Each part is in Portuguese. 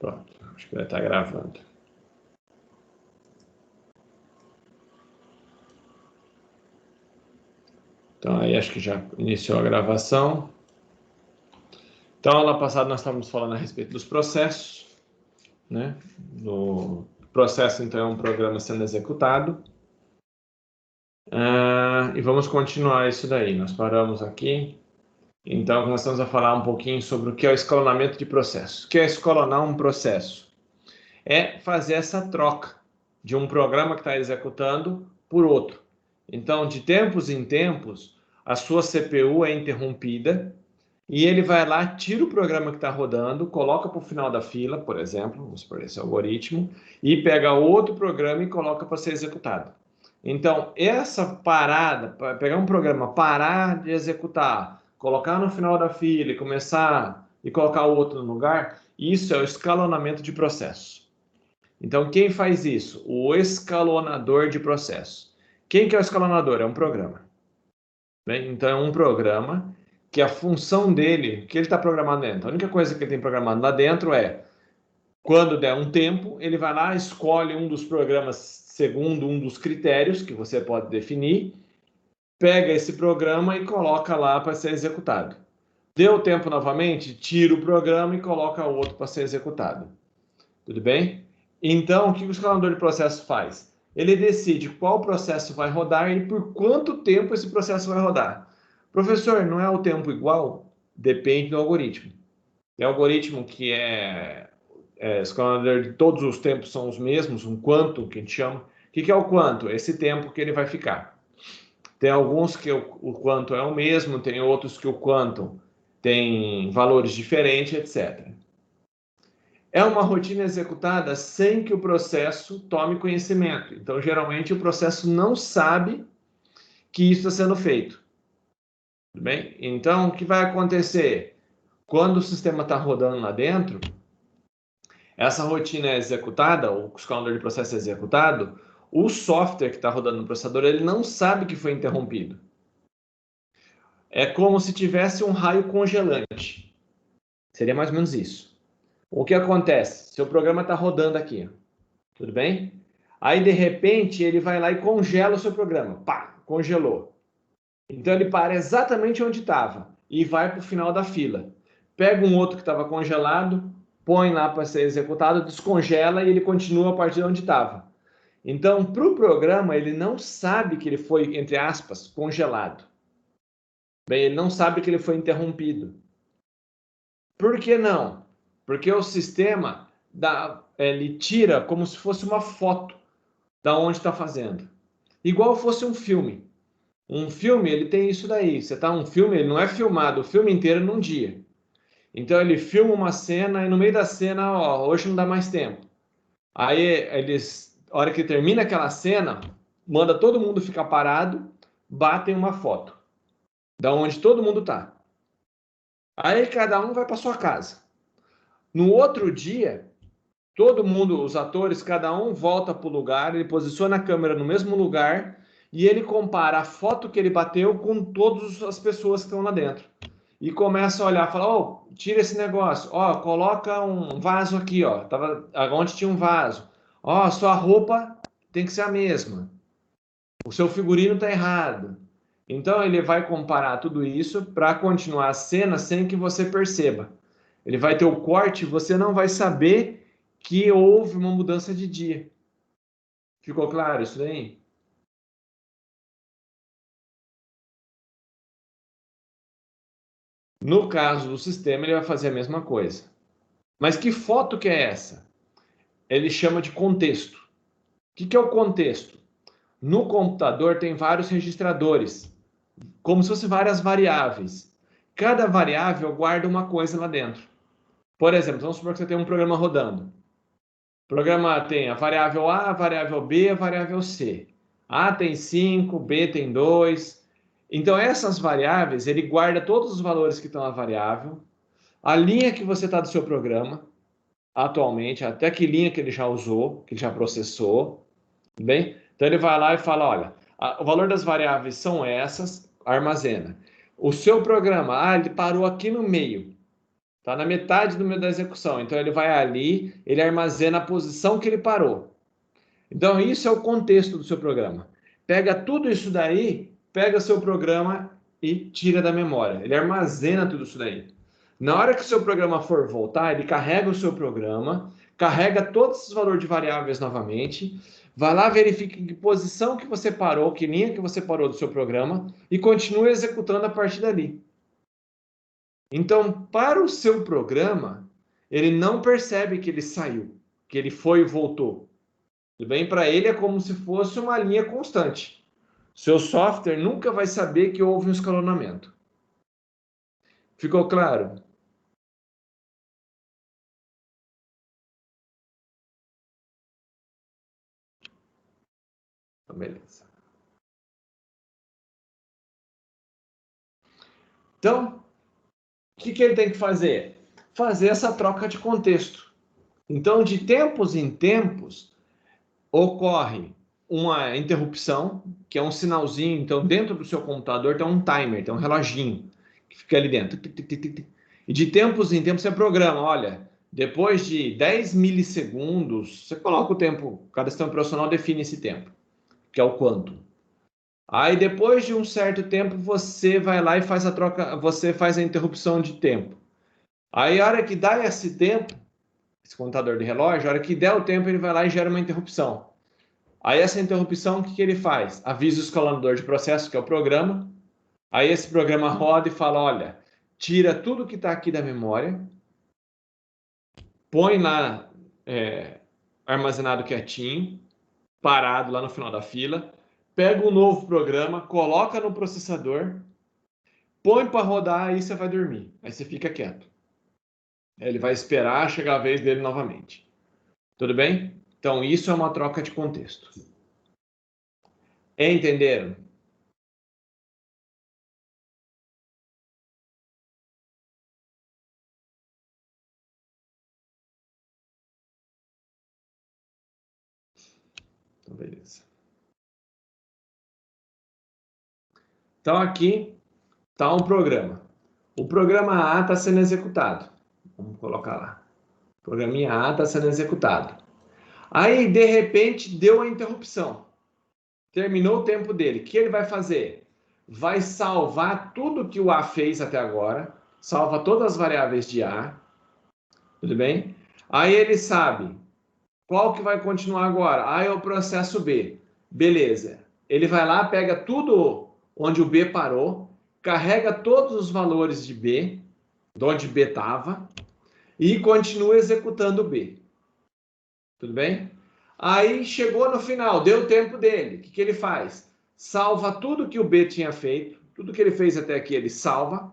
Pronto, acho que vai estar gravando. Então, aí acho que já iniciou a gravação. Então, aula passada nós estávamos falando a respeito dos processos, né? O processo, então, é um programa sendo executado. E vamos continuar isso daí. Nós paramos aqui. Então, começamos a falar um pouquinho sobre o que é o escalonamento de processos. O que é escalonar um processo? É fazer essa troca de um programa que está executando por outro. Então, de tempos em tempos, a sua CPU é interrompida e ele vai lá, tira o programa que está rodando, coloca para o final da fila, por exemplo, vamos por esse algoritmo, e pega outro programa e coloca para ser executado. Então, essa parada, pegar um programa, parar de executar, colocar no final da fila e começar e colocar o outro no lugar, isso é o escalonamento de processo. Então, quem faz isso? O escalonador de processo. Quem que é o escalonador? É um programa. Bem, então, é um programa que a função dele, que ele está programado dentro, a única coisa que ele tem programado lá dentro é, quando der um tempo, ele vai lá, escolhe um dos programas segundo um dos critérios que você pode definir, pega esse programa e coloca lá para ser executado. Deu tempo novamente, tira o programa e coloca outro para ser executado. Tudo bem? Então, o que o escalador de processo faz? Ele decide qual processo vai rodar e por quanto tempo esse processo vai rodar. Professor, não é o tempo igual? Depende do algoritmo. Tem algoritmo que escalador de todos os tempos são os mesmos, um quanto que a gente chama. O que é o quanto? Esse tempo que ele vai ficar. Tem alguns que o quanto é o mesmo, tem outros que o quanto tem valores diferentes, etc. É uma rotina executada sem que o processo tome conhecimento. Então, geralmente, o processo não sabe que isso está sendo feito. Tudo bem? Então, o que vai acontecer? Quando o sistema está rodando lá dentro, essa rotina é executada, o escalador de processo é executado, o software que está rodando no processador, ele não sabe que foi interrompido. É como se tivesse um raio congelante. Seria mais ou menos isso. O que acontece? Seu programa está rodando aqui, tudo bem? Aí, de repente, ele vai lá e congela o seu programa. Pá, congelou. Então, ele para exatamente onde estava e vai para o final da fila. Pega um outro que estava congelado, põe lá para ser executado, descongela e ele continua a partir de onde estava. Então, para o programa, ele não sabe que ele foi, entre aspas, congelado. Bem, ele não sabe que ele foi interrompido. Por que não? Porque o sistema ele tira como se fosse uma foto da onde está fazendo. Igual fosse um filme. Um filme, ele tem isso daí. Um filme, ele não é filmado o filme inteiro num dia. Então ele filma uma cena e no meio da cena, ó, hoje não dá mais tempo. Aí a hora que termina aquela cena, manda todo mundo ficar parado, batem uma foto da onde todo mundo tá. Aí cada um vai para sua casa. No outro dia, todo mundo, os atores, cada um volta para o lugar, ele posiciona a câmera no mesmo lugar e ele compara a foto que ele bateu com todas as pessoas que estão lá dentro. E começa a olhar, fala, ó, tira esse negócio, ó, coloca um vaso aqui, ó, tava onde tinha um vaso. Ó, sua roupa tem que ser a mesma. O seu figurino tá errado. Então ele vai comparar tudo isso para continuar a cena sem que você perceba. Ele vai ter o corte, você não vai saber que houve uma mudança de dia. Ficou claro isso daí? No caso do sistema, ele vai fazer a mesma coisa. Mas que foto que é essa? Ele chama de contexto. O que é o contexto? No computador tem vários registradores, como se fossem várias variáveis. Cada variável guarda uma coisa lá dentro. Por exemplo, vamos supor que você tem um programa rodando. O programa tem a variável A, a variável B, a variável C. A tem 5, B tem 2. Então, essas variáveis, ele guarda todos os valores que estão na variável, a linha que você está do seu programa, atualmente, até que linha que ele já usou, que ele já processou, tudo bem? Então, ele vai lá e fala, olha, o valor das variáveis são essas, armazena. O seu programa, ele parou aqui no meio. Está na metade da execução. Então, ele vai ali, ele armazena a posição que ele parou. Então, isso é o contexto do seu programa. Pega tudo isso daí, pega seu programa e tira da memória. Ele armazena tudo isso daí. Na hora que o seu programa for voltar, ele carrega o seu programa, carrega todos os valores de variáveis novamente, vai lá, verifica em que posição que você parou, que linha que você parou do seu programa e continua executando a partir dali. Então, para o seu programa, ele não percebe que ele saiu, que ele foi e voltou. Tudo bem? Para ele é como se fosse uma linha constante. Seu software nunca vai saber que houve um escalonamento. Ficou claro? Então, beleza. Então, o que ele tem que fazer? Fazer essa troca de contexto. Então, de tempos em tempos, ocorre uma interrupção, que é um sinalzinho. Então, dentro do seu computador tem um timer, tem um reloginho que fica ali dentro. E de tempos em tempos você programa, olha, depois de 10 milissegundos, você coloca o tempo, cada sistema operacional define esse tempo, que é o quanto. Aí depois de um certo tempo você vai lá e faz a troca, você faz a interrupção de tempo. Aí a hora que dá esse tempo, esse contador de relógio, a hora que der o tempo ele vai lá e gera uma interrupção. Aí essa interrupção, o que ele faz? Avisa o escalonador de processo, que é o programa. Aí esse programa roda e fala, olha, tira tudo que está aqui da memória, põe lá armazenado quietinho, parado lá no final da fila, pega um novo programa, coloca no processador, põe para rodar, aí você vai dormir. Aí você fica quieto. Ele vai esperar chegar a vez dele novamente. Tudo bem? Então, isso é uma troca de contexto. Entenderam? Então, beleza. Então, aqui está um programa. O programa A está sendo executado. Vamos colocar lá. O programinha A está sendo executado. Aí, de repente, deu a interrupção. Terminou o tempo dele. O que ele vai fazer? Vai salvar tudo que o A fez até agora. Salva todas as variáveis de A. Tudo bem? Aí ele sabe qual que vai continuar agora. A é o processo B. Beleza. Ele vai lá, pega tudo onde o B parou, carrega todos os valores de B, de onde B estava, e continua executando o B. Tudo bem? Aí chegou no final, deu o tempo dele. O que ele faz? Salva tudo que o B tinha feito, tudo que ele fez até aqui, ele salva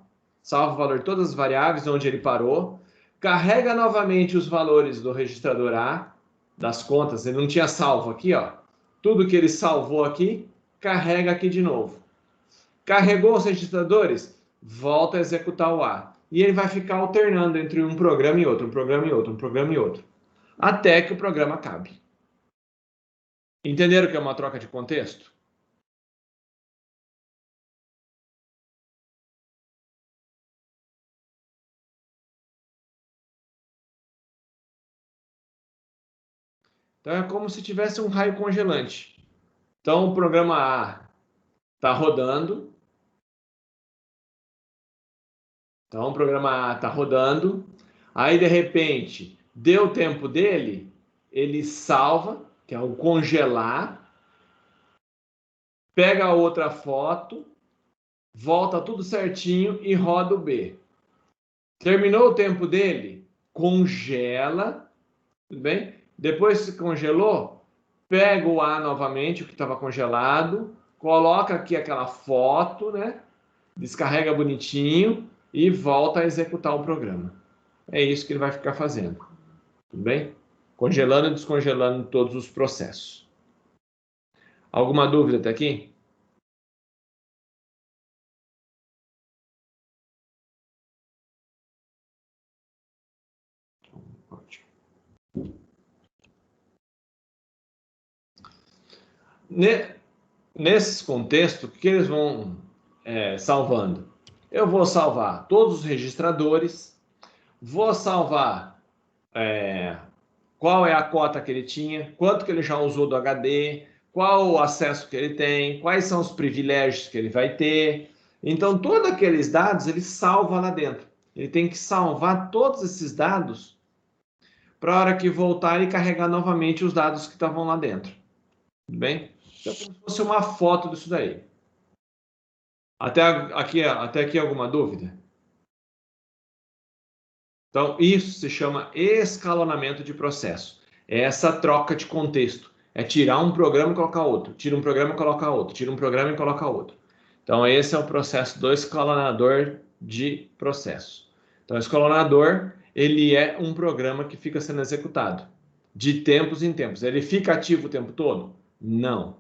o valor de todas as variáveis onde ele parou, carrega novamente os valores do registrador A, das contas, ele não tinha salvo aqui, ó. Tudo que ele salvou aqui, carrega aqui de novo. Carregou os registradores, volta a executar o A. E ele vai ficar alternando entre um programa e outro, um programa e outro, um programa e outro, até que o programa acabe. Entenderam que é uma troca de contexto? Então é como se tivesse um raio congelante. Então o programa A está rodando. Então o programa A está rodando. Aí de repente deu o tempo dele, ele salva, que é o congelar, pega a outra foto, volta tudo certinho e roda o B. Terminou o tempo dele, congela, tudo bem? Depois que congelou, pega o A novamente, o que estava congelado, coloca aqui aquela foto, né? Descarrega bonitinho e volta a executar o programa. É isso que ele vai ficar fazendo. Tudo bem? Congelando e descongelando todos os processos. Alguma dúvida até aqui? Ótimo. Nesses contextos, o que eles vão salvando? Eu vou salvar todos os registradores, Vou salvar qual é a cota que ele tinha, quanto que ele já usou do HD, qual o acesso que ele tem, quais são os privilégios que ele vai ter. Então, todos aqueles dados ele salva lá dentro. Ele tem que salvar todos esses dados para a hora que voltar e carregar novamente os dados que estavam lá dentro. Tudo bem? Então, como se fosse uma foto disso daí. Até aqui alguma dúvida? Então, isso se chama escalonamento de processo. É essa troca de contexto. É tirar um programa e colocar outro. Tira um programa e coloca outro. Tira um programa e coloca outro. Então, esse é o processo do escalonador de processo. Então, o escalonador, ele é um programa que fica sendo executado de tempos em tempos. Ele fica ativo o tempo todo? Não.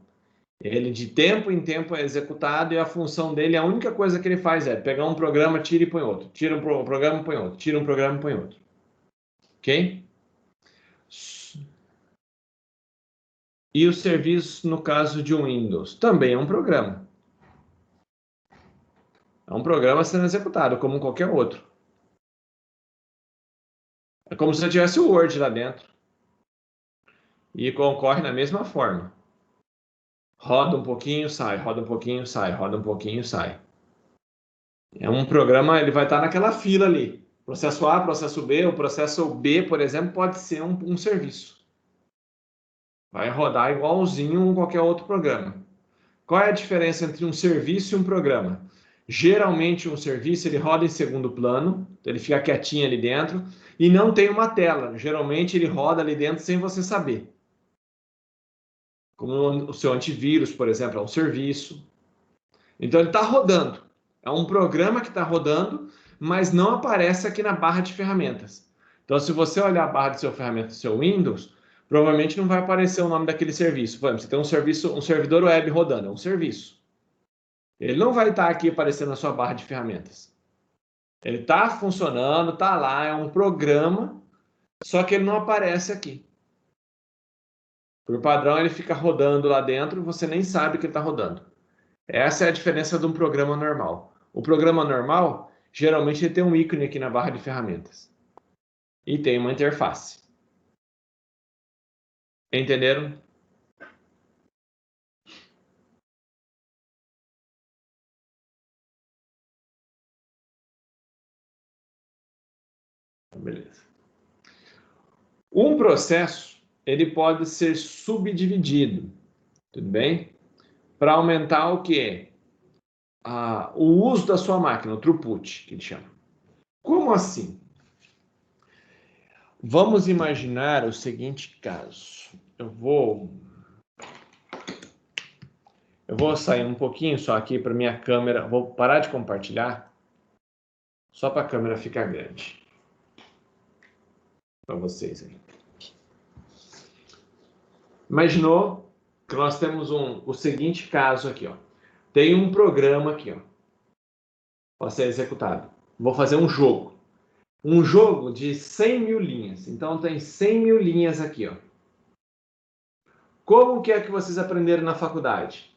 Ele de tempo em tempo é executado e a função dele, a única coisa que ele faz é pegar um programa, tira e põe outro. Tira um programa e põe outro. Tira um programa e põe outro. Ok? E o serviço, no caso de um Windows, também é um programa. É um programa sendo executado, como qualquer outro. É como se eu tivesse o Word lá dentro. E concorre da mesma forma. Roda um pouquinho, sai, roda um pouquinho, sai, roda um pouquinho, sai. É um programa, ele vai estar naquela fila ali. Processo A, processo B, o processo B, por exemplo, pode ser um serviço. Vai rodar igualzinho qualquer outro programa. Qual é a diferença entre um serviço e um programa? Geralmente um serviço ele roda em segundo plano, então ele fica quietinho ali dentro e não tem uma tela. Geralmente ele roda ali dentro sem você saber. Como o seu antivírus, por exemplo, é um serviço. Então ele está rodando. É um programa que está rodando, mas não aparece aqui na barra de ferramentas. Então, se você olhar a barra de seu ferramenta do seu Windows, provavelmente não vai aparecer o nome daquele serviço. Por exemplo, você tem um serviço, um servidor web rodando, é um serviço. Ele não vai estar aqui aparecendo na sua barra de ferramentas. Ele está funcionando, está lá, é um programa, só que ele não aparece aqui. Por padrão, ele fica rodando lá dentro e você nem sabe que ele está rodando. Essa é a diferença de um programa normal. O programa normal, geralmente, ele tem um ícone aqui na barra de ferramentas. E tem uma interface. Entenderam? Beleza. Um processo, ele pode ser subdividido, tudo bem? Para aumentar o quê? O uso da sua máquina, o throughput, que ele chama. Como assim? Vamos imaginar o seguinte caso. Eu vou sair um pouquinho só aqui para minha câmera. Vou parar de compartilhar só para a câmera ficar grande. Para vocês aí. Imaginou que nós temos o seguinte caso aqui, ó. Tem um programa aqui, ó, para ser executado. Vou fazer um jogo. Um jogo de 100 mil linhas. Então tem 100 mil linhas aqui, ó. Como que é que vocês aprenderam na faculdade?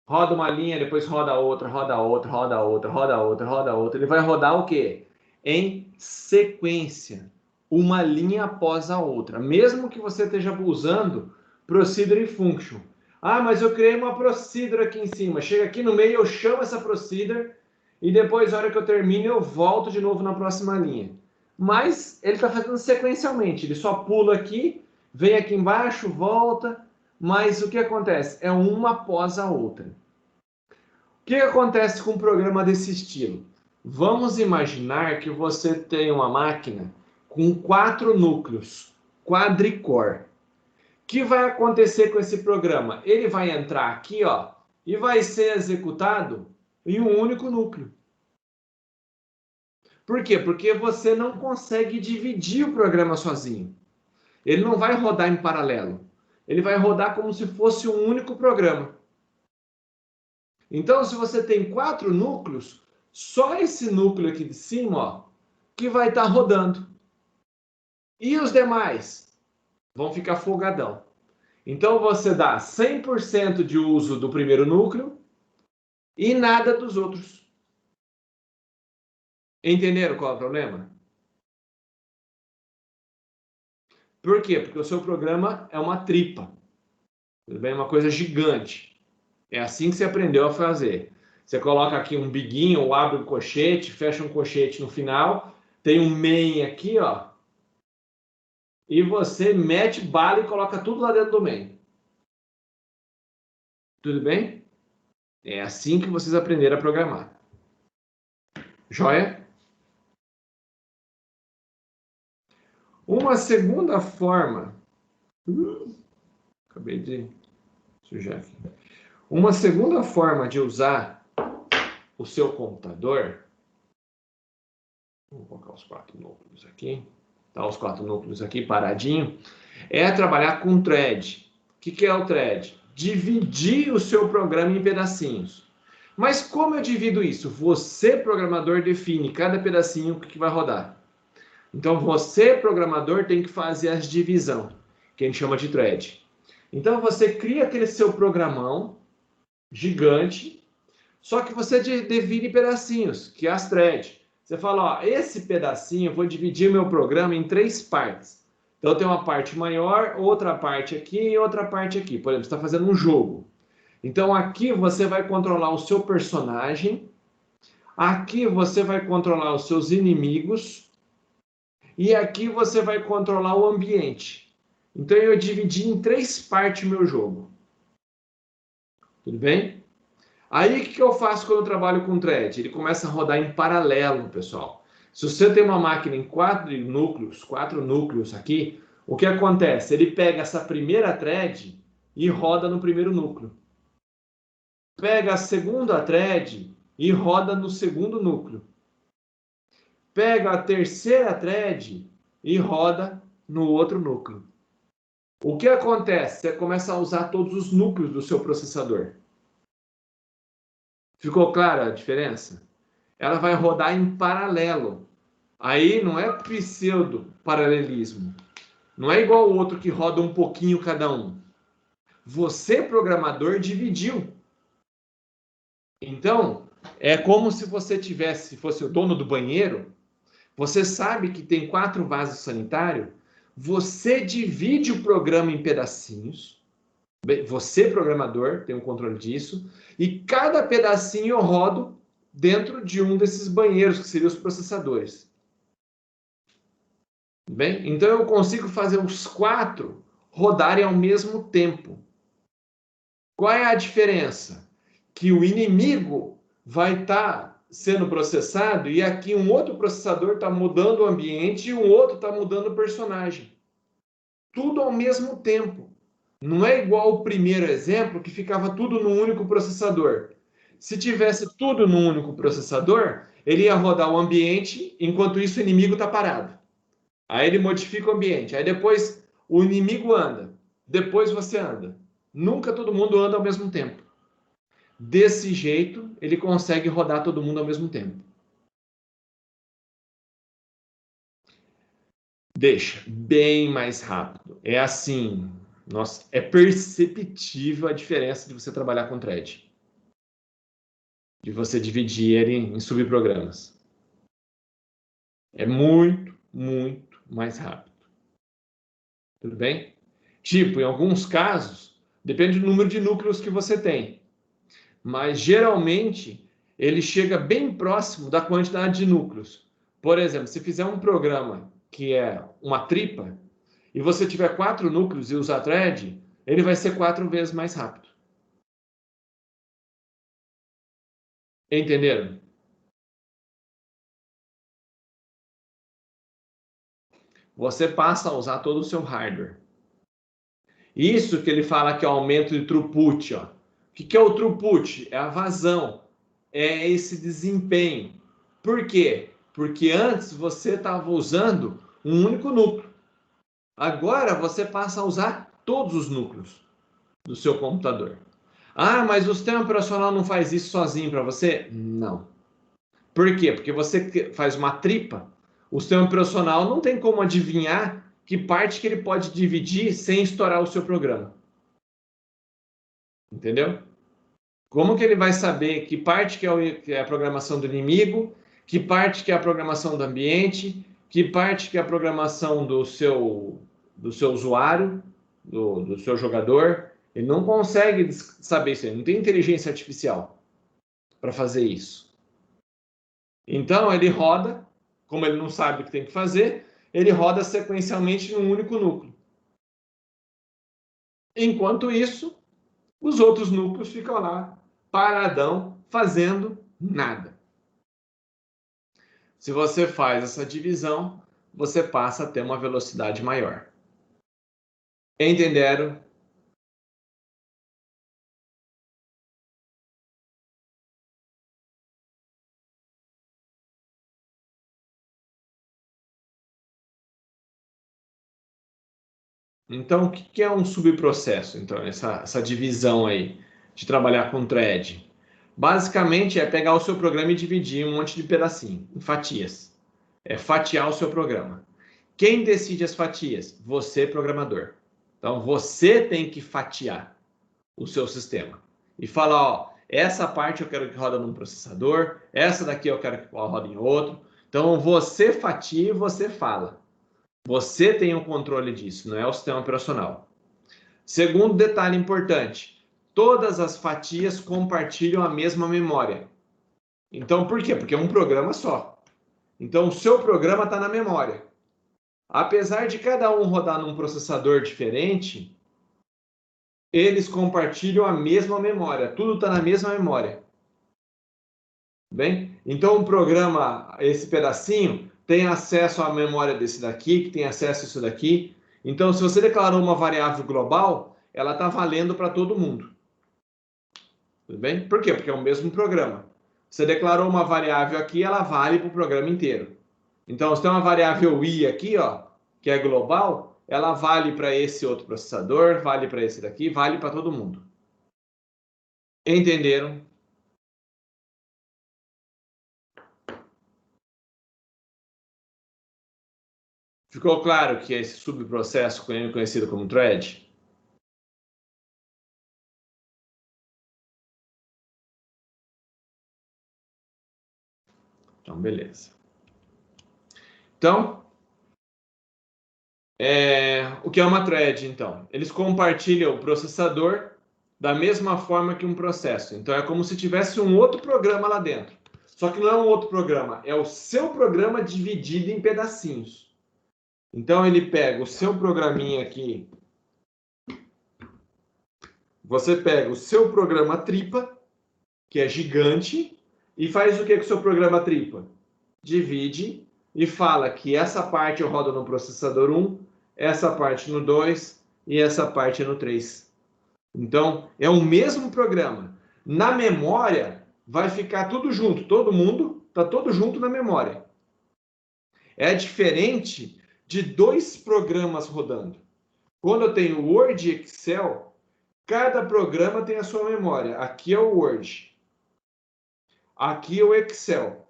Roda uma linha, depois roda outra, roda outra, roda outra, roda outra, roda outra. Ele vai rodar o quê? Em sequência. Uma linha após a outra. Mesmo que você esteja usando procedure function. Ah, mas eu criei uma procedure aqui em cima. Chega aqui no meio, eu chamo essa procedure e depois, na hora que eu termino, eu volto de novo na próxima linha. Mas ele está fazendo sequencialmente. Ele só pula aqui, vem aqui embaixo, volta. Mas o que acontece? É uma após a outra. O que acontece com um programa desse estilo? Vamos imaginar que você tem uma máquina com 4 núcleos, quadricore. O que vai acontecer com esse programa? Ele vai entrar aqui, ó, e vai ser executado em um único núcleo. Por quê? Porque você não consegue dividir o programa sozinho. Ele não vai rodar em paralelo. Ele vai rodar como se fosse um único programa. Então, se você tem 4 núcleos, só esse núcleo aqui de cima, ó, que vai estar rodando. E os demais vão ficar folgadão. Então, você dá 100% de uso do primeiro núcleo e nada dos outros. Entenderam qual é o problema? Por quê? Porque o seu programa é uma tripa. Tudo bem? Uma coisa gigante. É assim que você aprendeu a fazer. Você coloca aqui um biguinho, ou abre um colchete, fecha um colchete no final, tem um main aqui, ó, e você mete bala e coloca tudo lá dentro do main. Tudo bem? É assim que vocês aprenderam a programar. Joia? Uma segunda forma... acabei de sujar aqui. Uma segunda forma de usar o seu computador... Vou colocar os 4 núcleos aqui. Tá, os 4 núcleos aqui paradinho. É trabalhar com thread. O que é o thread? Dividir o seu programa em pedacinhos. Mas como eu divido isso? Você, programador, define cada pedacinho que vai rodar. Então, você, programador, tem que fazer as divisão, que a gente chama de thread. Então, você cria aquele seu programão gigante, só que você divide em pedacinhos, que é as threads. Você fala, ó, esse pedacinho eu vou dividir meu programa em 3 partes. Então, tem uma parte maior, outra parte aqui e outra parte aqui. Por exemplo, você está fazendo um jogo. Então, aqui você vai controlar o seu personagem. Aqui você vai controlar os seus inimigos. E aqui você vai controlar o ambiente. Então, eu dividi em 3 partes o meu jogo. Tudo bem? Aí, o que eu faço quando eu trabalho com thread? Ele começa a rodar em paralelo, pessoal. Se você tem uma máquina em 4 núcleos aqui, o que acontece? Ele pega essa primeira thread e roda no primeiro núcleo. Pega a segunda thread e roda no segundo núcleo. Pega a terceira thread e roda no outro núcleo. O que acontece? Você começa a usar todos os núcleos do seu processador. Ficou clara a diferença? Ela vai rodar em paralelo. Aí não é pseudo-paralelismo. Não é igual o outro que roda um pouquinho cada um. Você, programador, dividiu. Então, é como se você fosse o dono do banheiro, você sabe que tem 4 vasos sanitários, você divide o programa em pedacinhos, você, programador, tem o controle disso, e cada pedacinho eu rodo dentro de um desses banheiros, que seriam os processadores. Bem, então eu consigo fazer os 4 rodarem ao mesmo tempo. Qual é a diferença? Que o inimigo vai estar sendo processado e aqui um outro processador está mudando o ambiente e um outro está mudando o personagem. Tudo ao mesmo tempo. Não é igual o primeiro exemplo que ficava tudo num único processador. Se tivesse tudo num único processador, ele ia rodar o ambiente, enquanto isso o inimigo está parado. Aí ele modifica o ambiente. Aí depois o inimigo anda. Depois você anda. Nunca todo mundo anda ao mesmo tempo. Desse jeito, ele consegue rodar todo mundo ao mesmo tempo. Deixa bem mais rápido. É assim, nossa, é perceptível a diferença de você trabalhar com thread. De você dividir ele em subprogramas. É muito, muito mais rápido. Tudo bem? Tipo, em alguns casos, depende do número de núcleos que você tem. Mas, geralmente, ele chega bem próximo da quantidade de núcleos. Por exemplo, se fizer um programa que é uma tripa, e você tiver 4 núcleos e usar thread, ele vai ser 4 vezes mais rápido. Entenderam? Você passa a usar todo o seu hardware. Isso que ele fala que é o aumento de throughput. Ó. O que é o throughput? É a vazão. É esse desempenho. Por quê? Porque antes você estava usando um único núcleo. Agora você passa a usar todos os núcleos do seu computador. Ah, mas o sistema operacional não faz isso sozinho para você? Não. Por quê? Porque você faz uma tripa, o sistema operacional não tem como adivinhar que parte que ele pode dividir sem estourar o seu programa. Entendeu? Como que ele vai saber que parte que é a programação do inimigo, que parte que é a programação do ambiente, que parte que é a programação do seu usuário, do seu jogador. Ele não consegue saber isso, ele não tem inteligência artificial para fazer isso. Então, ele roda, como ele não sabe o que tem que fazer, ele roda sequencialmente em um único núcleo. Enquanto isso, os outros núcleos ficam lá, paradão, fazendo nada. Se você faz essa divisão, você passa a ter uma velocidade maior. Entenderam? Então, o que é um subprocesso? Então, essa divisão aí de trabalhar com thread. Basicamente, é pegar o seu programa e dividir em um monte de pedacinho, em fatias. É fatiar o seu programa. Quem decide as fatias? Você, programador. Então, você tem que fatiar o seu sistema. E falar, ó, essa parte eu quero que roda num processador, essa daqui eu quero que roda em outro. Então, você fatia e você fala. Você tem o controle disso, não é o sistema operacional. Segundo detalhe importante, todas as fatias compartilham a mesma memória. Então, por quê? Porque é um programa só. Então, o seu programa está na memória. Apesar de cada um rodar num processador diferente, eles compartilham a mesma memória. Tudo está na mesma memória. Bem? Então, o programa, esse pedacinho, tem acesso à memória desse daqui, que tem acesso a isso daqui. Então, se você declarou uma variável global, ela está valendo para todo mundo. Tudo bem? Por quê? Porque é o mesmo programa. Você declarou uma variável aqui, ela vale para o programa inteiro. Então, se tem uma variável i aqui, ó, que é global, ela vale para esse outro processador, vale para esse daqui, vale para todo mundo. Entenderam? Ficou claro que esse subprocesso é conhecido como thread? Então, beleza. Então, o que é uma thread, então? Eles compartilham o processador da mesma forma que um processo. Então, é como se tivesse um outro programa lá dentro. Só que não é um outro programa, é o seu programa dividido em pedacinhos. Então, ele pega o seu programinha aqui. Você pega o seu programa tripa, que é gigante, e faz o que com o seu programa tripa? Divide e fala que essa parte eu rodo no processador 1, essa parte no 2 e essa parte no 3. Então, é o mesmo programa. Na memória, vai ficar tudo junto. Todo mundo está todo junto na memória. É diferente de dois programas rodando. Quando eu tenho Word e Excel, cada programa tem a sua memória. Aqui é o Word. Aqui é o Excel.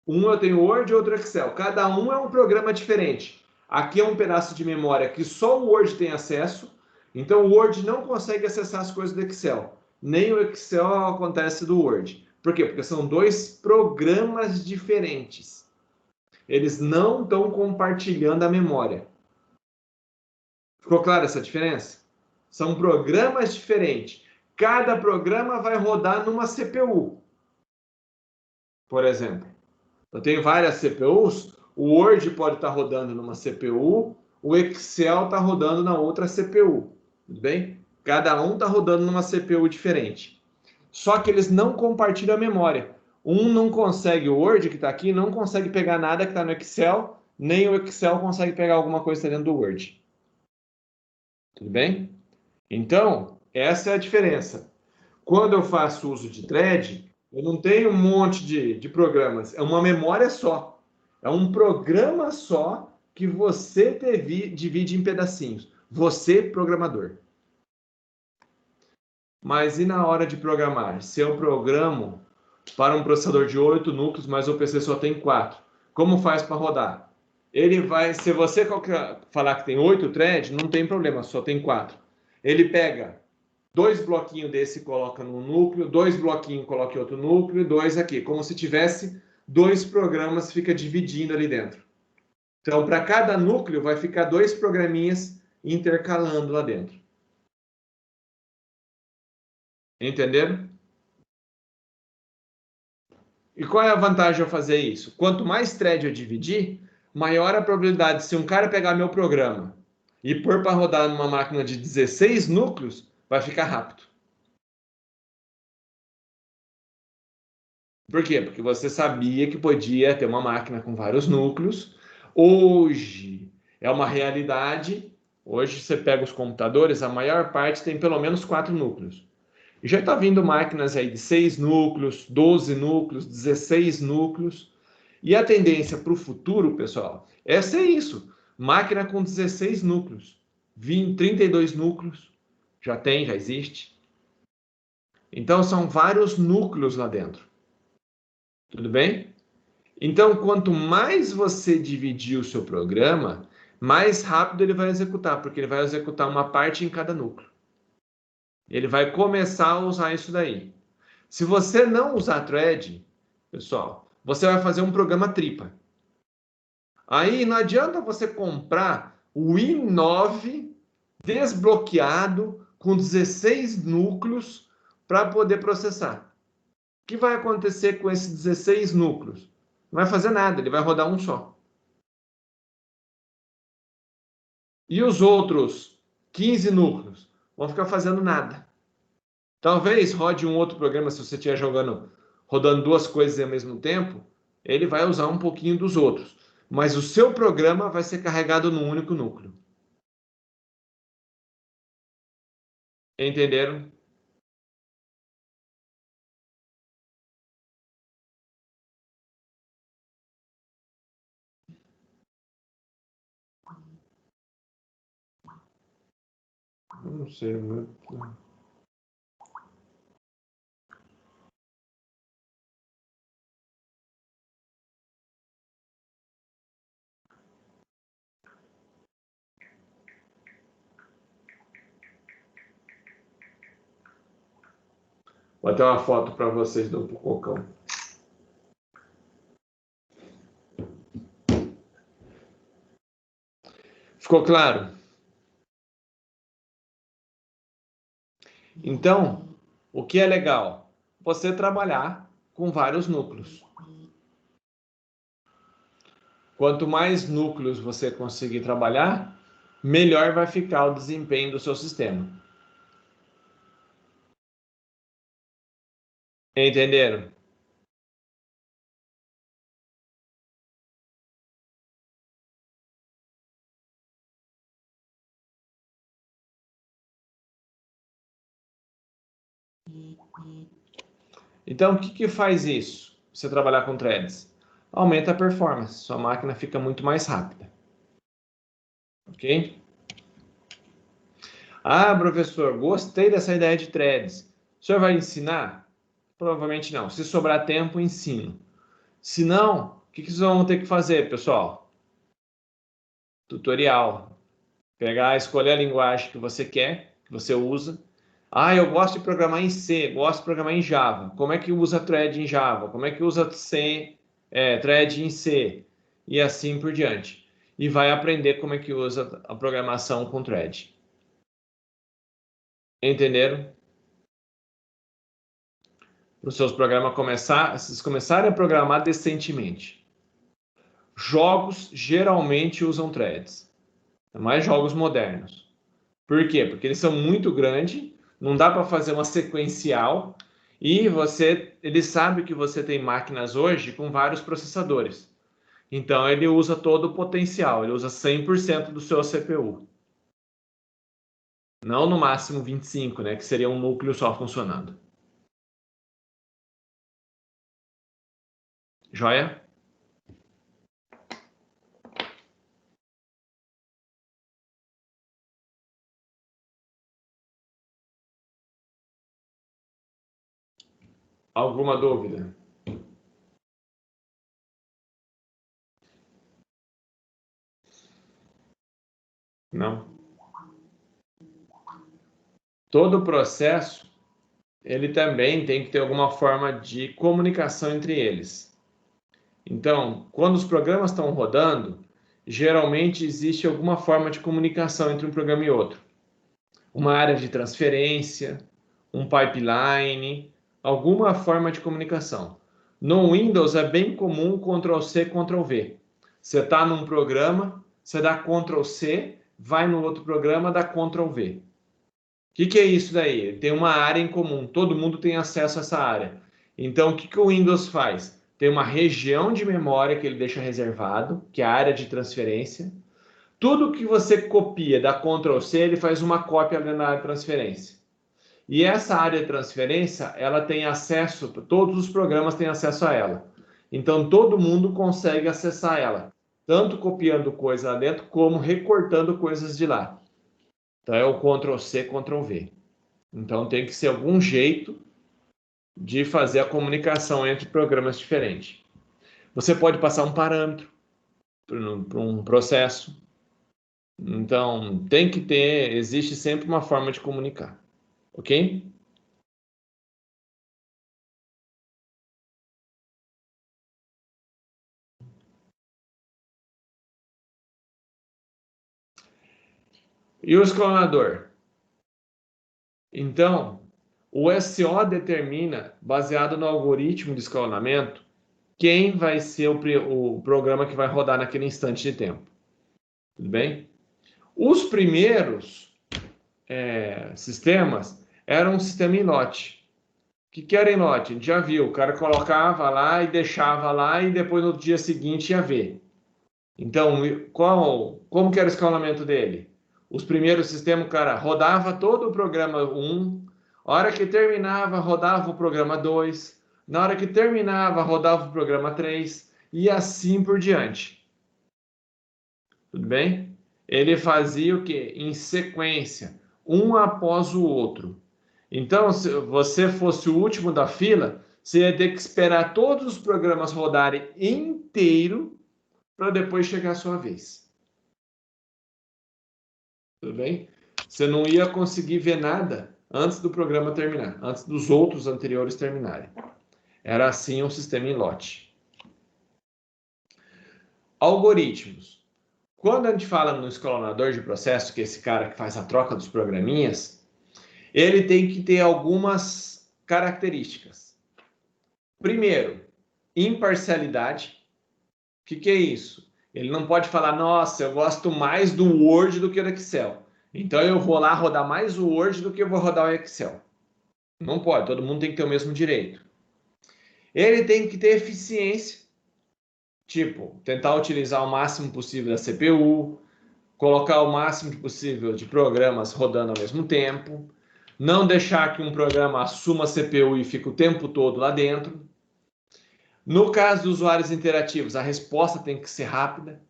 Um eu tenho Word e outro Excel. Cada um é um programa diferente. Aqui é um pedaço de memória que só o Word tem acesso. Então o Word não consegue acessar as coisas do Excel. Nem o Excel acontece do Word. Por quê? Porque são dois programas diferentes. Eles não estão compartilhando a memória. Ficou clara essa diferença? São programas diferentes. Cada programa vai rodar numa CPU. Por exemplo, eu tenho várias CPUs, o Word pode estar rodando numa CPU, o Excel está rodando na outra CPU. Tudo bem? Cada um está rodando numa CPU diferente. Só que eles não compartilham a memória. Um não consegue, o Word que está aqui, não consegue pegar nada que está no Excel, nem o Excel consegue pegar alguma coisa que está dentro do Word. Tudo bem? Então, essa é a diferença. Quando eu faço uso de thread, eu não tenho um monte de programas. É uma memória só. É um programa só que você divide em pedacinhos. Você, programador. Mas e na hora de programar? Se eu programo para um processador de 8 núcleos, mas o PC só tem 4. Como faz para rodar? Ele vai, se você falar que tem 8 threads, não tem problema, só tem 4. Ele pega 2 bloquinhos desse e coloca num núcleo, 2 bloquinhos coloca em outro núcleo, 2 aqui. Como se tivesse 2 programas, fica dividindo ali dentro. Então, para cada núcleo, vai ficar 2 programinhas intercalando lá dentro. Entenderam? E qual é a vantagem de eu fazer isso? Quanto mais thread eu dividir, maior a probabilidade de, se um cara pegar meu programa e pôr para rodar numa máquina de 16 núcleos, vai ficar rápido. Por quê? Porque você sabia que podia ter uma máquina com vários núcleos. Hoje é uma realidade. Hoje você pega os computadores, a maior parte tem pelo menos 4 núcleos. E já está vindo máquinas aí de 6 núcleos, 12 núcleos, 16 núcleos. E a tendência para o futuro, pessoal, é ser isso. Máquina com 16 núcleos, 32 núcleos. Já existe. Então, são vários núcleos lá dentro. Tudo bem? Então, quanto mais você dividir o seu programa, mais rápido ele vai executar, porque ele vai executar uma parte em cada núcleo. Ele vai começar a usar isso daí. Se você não usar thread, pessoal, você vai fazer um programa tripa. Aí não adianta você comprar o i9 desbloqueado com 16 núcleos para poder processar. O que vai acontecer com esses 16 núcleos? Não vai fazer nada, ele vai rodar um só. E os outros 15 núcleos vão ficar fazendo nada. Talvez rode um outro programa, se você estiver rodando 2 coisas ao mesmo tempo, ele vai usar um pouquinho dos outros. Mas o seu programa vai ser carregado num único núcleo. Entenderam? Não sei muito. Vou até uma foto para vocês do Cocão. Ficou claro? Então, o que é legal? Você trabalhar com vários núcleos. Quanto mais núcleos você conseguir trabalhar, melhor vai ficar o desempenho do seu sistema. Entenderam? Então, o que faz isso? Você trabalhar com threads? Aumenta a performance, sua máquina fica muito mais rápida. Ok? Ah, professor, gostei dessa ideia de threads. O senhor vai ensinar? Provavelmente não. Se sobrar tempo, ensino. Se não, o que vocês vão ter que fazer, pessoal? Tutorial. Pegar, escolher a linguagem que você quer, que você usa. Ah, eu gosto de programar em C, gosto de programar em Java. Como é que usa thread em Java? Como é que usa thread em C? E assim por diante. E vai aprender como é que usa a programação com thread. Entenderam? Para os seus programas vocês começarem a programar decentemente. Jogos geralmente usam threads. Mais jogos modernos. Por quê? Porque eles são muito grandes, não dá para fazer uma sequencial e ele sabe que você tem máquinas hoje com vários processadores. Então ele usa todo o potencial, ele usa 100% do seu CPU. Não no máximo 25, né, que seria um núcleo só funcionando. Joia? Alguma dúvida? Não. Todo o processo, ele também tem que ter alguma forma de comunicação entre eles. Então, quando os programas estão rodando, geralmente existe alguma forma de comunicação entre um programa e outro. Uma área de transferência, um pipeline, alguma forma de comunicação. No Windows é bem comum Ctrl+C, Ctrl+V. Você está num programa, você dá Ctrl+C, vai no outro programa, dá Ctrl+V. O que é isso daí? Tem uma área em comum, todo mundo tem acesso a essa área. Então, o que o Windows faz? Tem uma região de memória que ele deixa reservado, que é a área de transferência. Tudo que você copia da Ctrl+C, ele faz uma cópia dentro da área de transferência. E essa área de transferência, ela tem acesso, todos os programas têm acesso a ela. Então, todo mundo consegue acessar ela, tanto copiando coisa lá dentro, como recortando coisas de lá. Então, é o Ctrl+C, Ctrl+V. Então, tem que ser algum jeito de fazer a comunicação entre programas diferentes. Você pode passar um parâmetro para um processo. Então, tem que ter, existe sempre uma forma de comunicar. Ok? E o escalonador? Então, o SO determina, baseado no algoritmo de escalonamento, quem vai ser o programa que vai rodar naquele instante de tempo. Tudo bem? Os primeiros sistemas eram um sistema em lote. O que era em lote? A gente já viu, o cara colocava lá e deixava lá e depois no dia seguinte ia ver. Então, como que era o escalonamento dele? Os primeiros sistemas, o cara rodava todo o programa 1, a hora que terminava, rodava o programa 2, na hora que terminava, rodava o programa 3, e assim por diante. Tudo bem? Ele fazia o quê? Em sequência, um após o outro. Então, se você fosse o último da fila, você ia ter que esperar todos os programas rodarem inteiro para depois chegar a sua vez. Tudo bem? Você não ia conseguir ver nada antes do programa terminar, antes dos outros anteriores terminarem. Era assim um sistema em lote. Algoritmos. Quando a gente fala no escalonador de processo, que é esse cara que faz a troca dos programinhas, ele tem que ter algumas características. Primeiro, imparcialidade. O que é isso? Ele não pode falar, nossa, eu gosto mais do Word do que do Excel. Então eu vou lá rodar mais o Word do que eu vou rodar o Excel. Não pode, todo mundo tem que ter o mesmo direito. Ele tem que ter eficiência, tipo, tentar utilizar o máximo possível da CPU, colocar o máximo possível de programas rodando ao mesmo tempo, não deixar que um programa assuma a CPU e fique o tempo todo lá dentro. No caso dos usuários interativos, a resposta tem que ser rápida.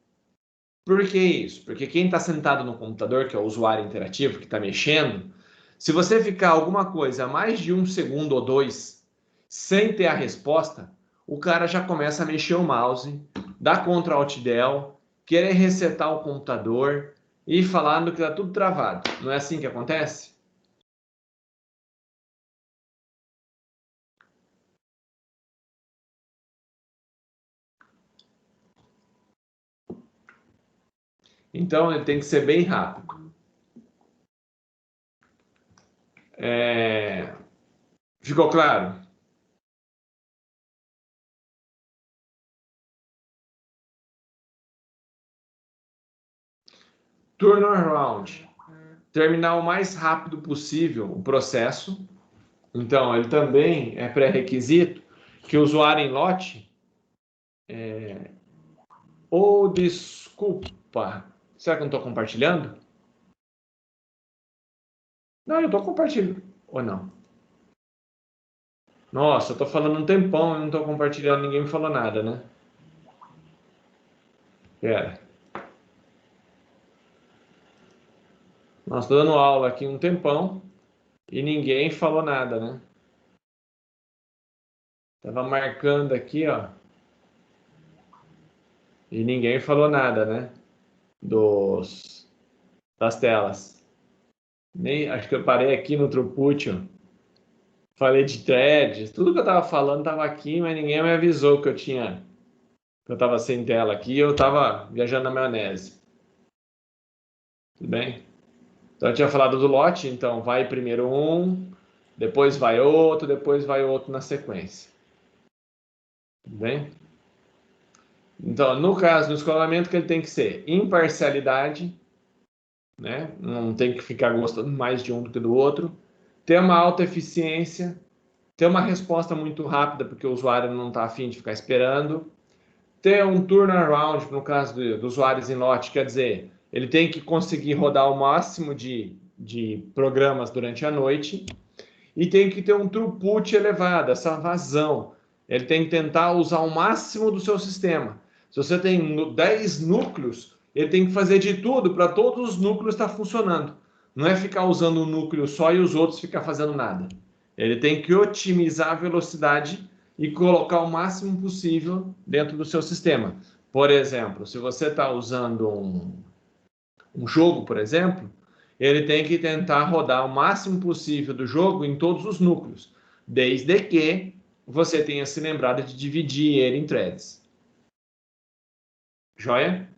Por que isso? Porque quem está sentado no computador, que é o usuário interativo, que está mexendo, se você ficar alguma coisa mais de 1 segundo ou 2 sem ter a resposta, o cara já começa a mexer o mouse, dar Ctrl Alt Del, querer resetar o computador e falando que está tudo travado. Não é assim que acontece? Então ele tem que ser bem rápido. Ficou claro? Turnaround. Terminar o mais rápido possível o processo. Então, ele também é pré-requisito que o usuário em lote... Ou desculpa, será que eu não estou compartilhando? Não, eu estou compartilhando. Ou não? Nossa, eu estou falando um tempão e não estou compartilhando, ninguém me falou nada, né? Pera. Nós estou dando aula aqui um tempão e ninguém falou nada, né? Tava marcando aqui, ó. E ninguém falou nada, né? Das telas. Nem, acho que eu parei aqui no throughput, ó. Falei de threads, tudo que eu tava falando tava aqui, mas ninguém me avisou que eu tinha Eu estava sem tela aqui, eu estava viajando na maionese. Tudo bem? Então, eu tinha falado do lote, então vai primeiro um, depois vai outro na sequência. Tudo bem? Então, no caso do escolamento, que ele tem que ser imparcialidade, né? Não tem que ficar gostando mais de um do que do outro, ter uma alta eficiência, ter uma resposta muito rápida, porque o usuário não está afim de ficar esperando, ter um turnaround, no caso do usuário em lote, quer dizer, ele tem que conseguir rodar o máximo de programas durante a noite e tem que ter um throughput elevado, essa vazão. Ele tem que tentar usar o máximo do seu sistema. Se você tem 10 núcleos, ele tem que fazer de tudo para todos os núcleos estar funcionando. Não é ficar usando um núcleo só e os outros ficar fazendo nada. Ele tem que otimizar a velocidade e colocar o máximo possível dentro do seu sistema. Por exemplo, se você está usando um jogo, por exemplo, ele tem que tentar rodar o máximo possível do jogo em todos os núcleos, desde que você tenha se lembrado de dividir ele em threads. Joia?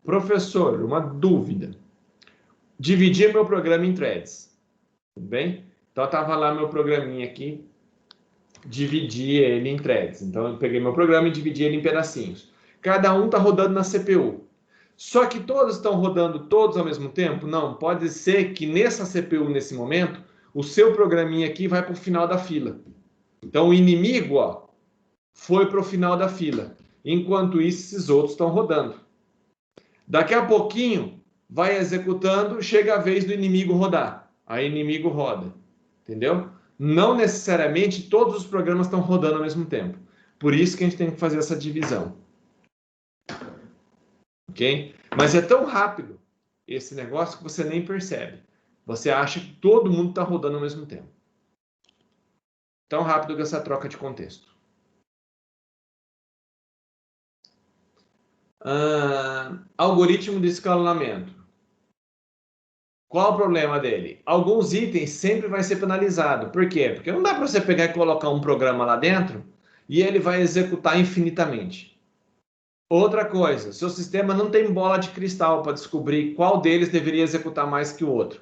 Professor, uma dúvida. Dividir meu programa em threads. Tudo bem? Então, estava lá meu programinha aqui, dividi ele em threads. Então, eu peguei meu programa e dividi ele em pedacinhos. Cada um está rodando na CPU. Só que todos estão rodando todos ao mesmo tempo? Não, pode ser que nessa CPU, nesse momento, o seu programinha aqui vai para o final da fila. Então, o inimigo ó, foi para o final da fila. Enquanto isso, esses outros estão rodando. Daqui a pouquinho, vai executando, chega a vez do inimigo rodar. Aí o inimigo roda. Entendeu? Não necessariamente todos os programas estão rodando ao mesmo tempo. Por isso que a gente tem que fazer essa divisão. Ok? Mas é tão rápido esse negócio que você nem percebe. Você acha que todo mundo está rodando ao mesmo tempo. Tão rápido que essa troca de contexto. Algoritmo de escalonamento. Qual o problema dele? Alguns itens sempre vai ser penalizado. Por quê? Porque não dá para você pegar e colocar um programa lá dentro e ele vai executar infinitamente. Outra coisa, seu sistema não tem bola de cristal para descobrir qual deles deveria executar mais que o outro.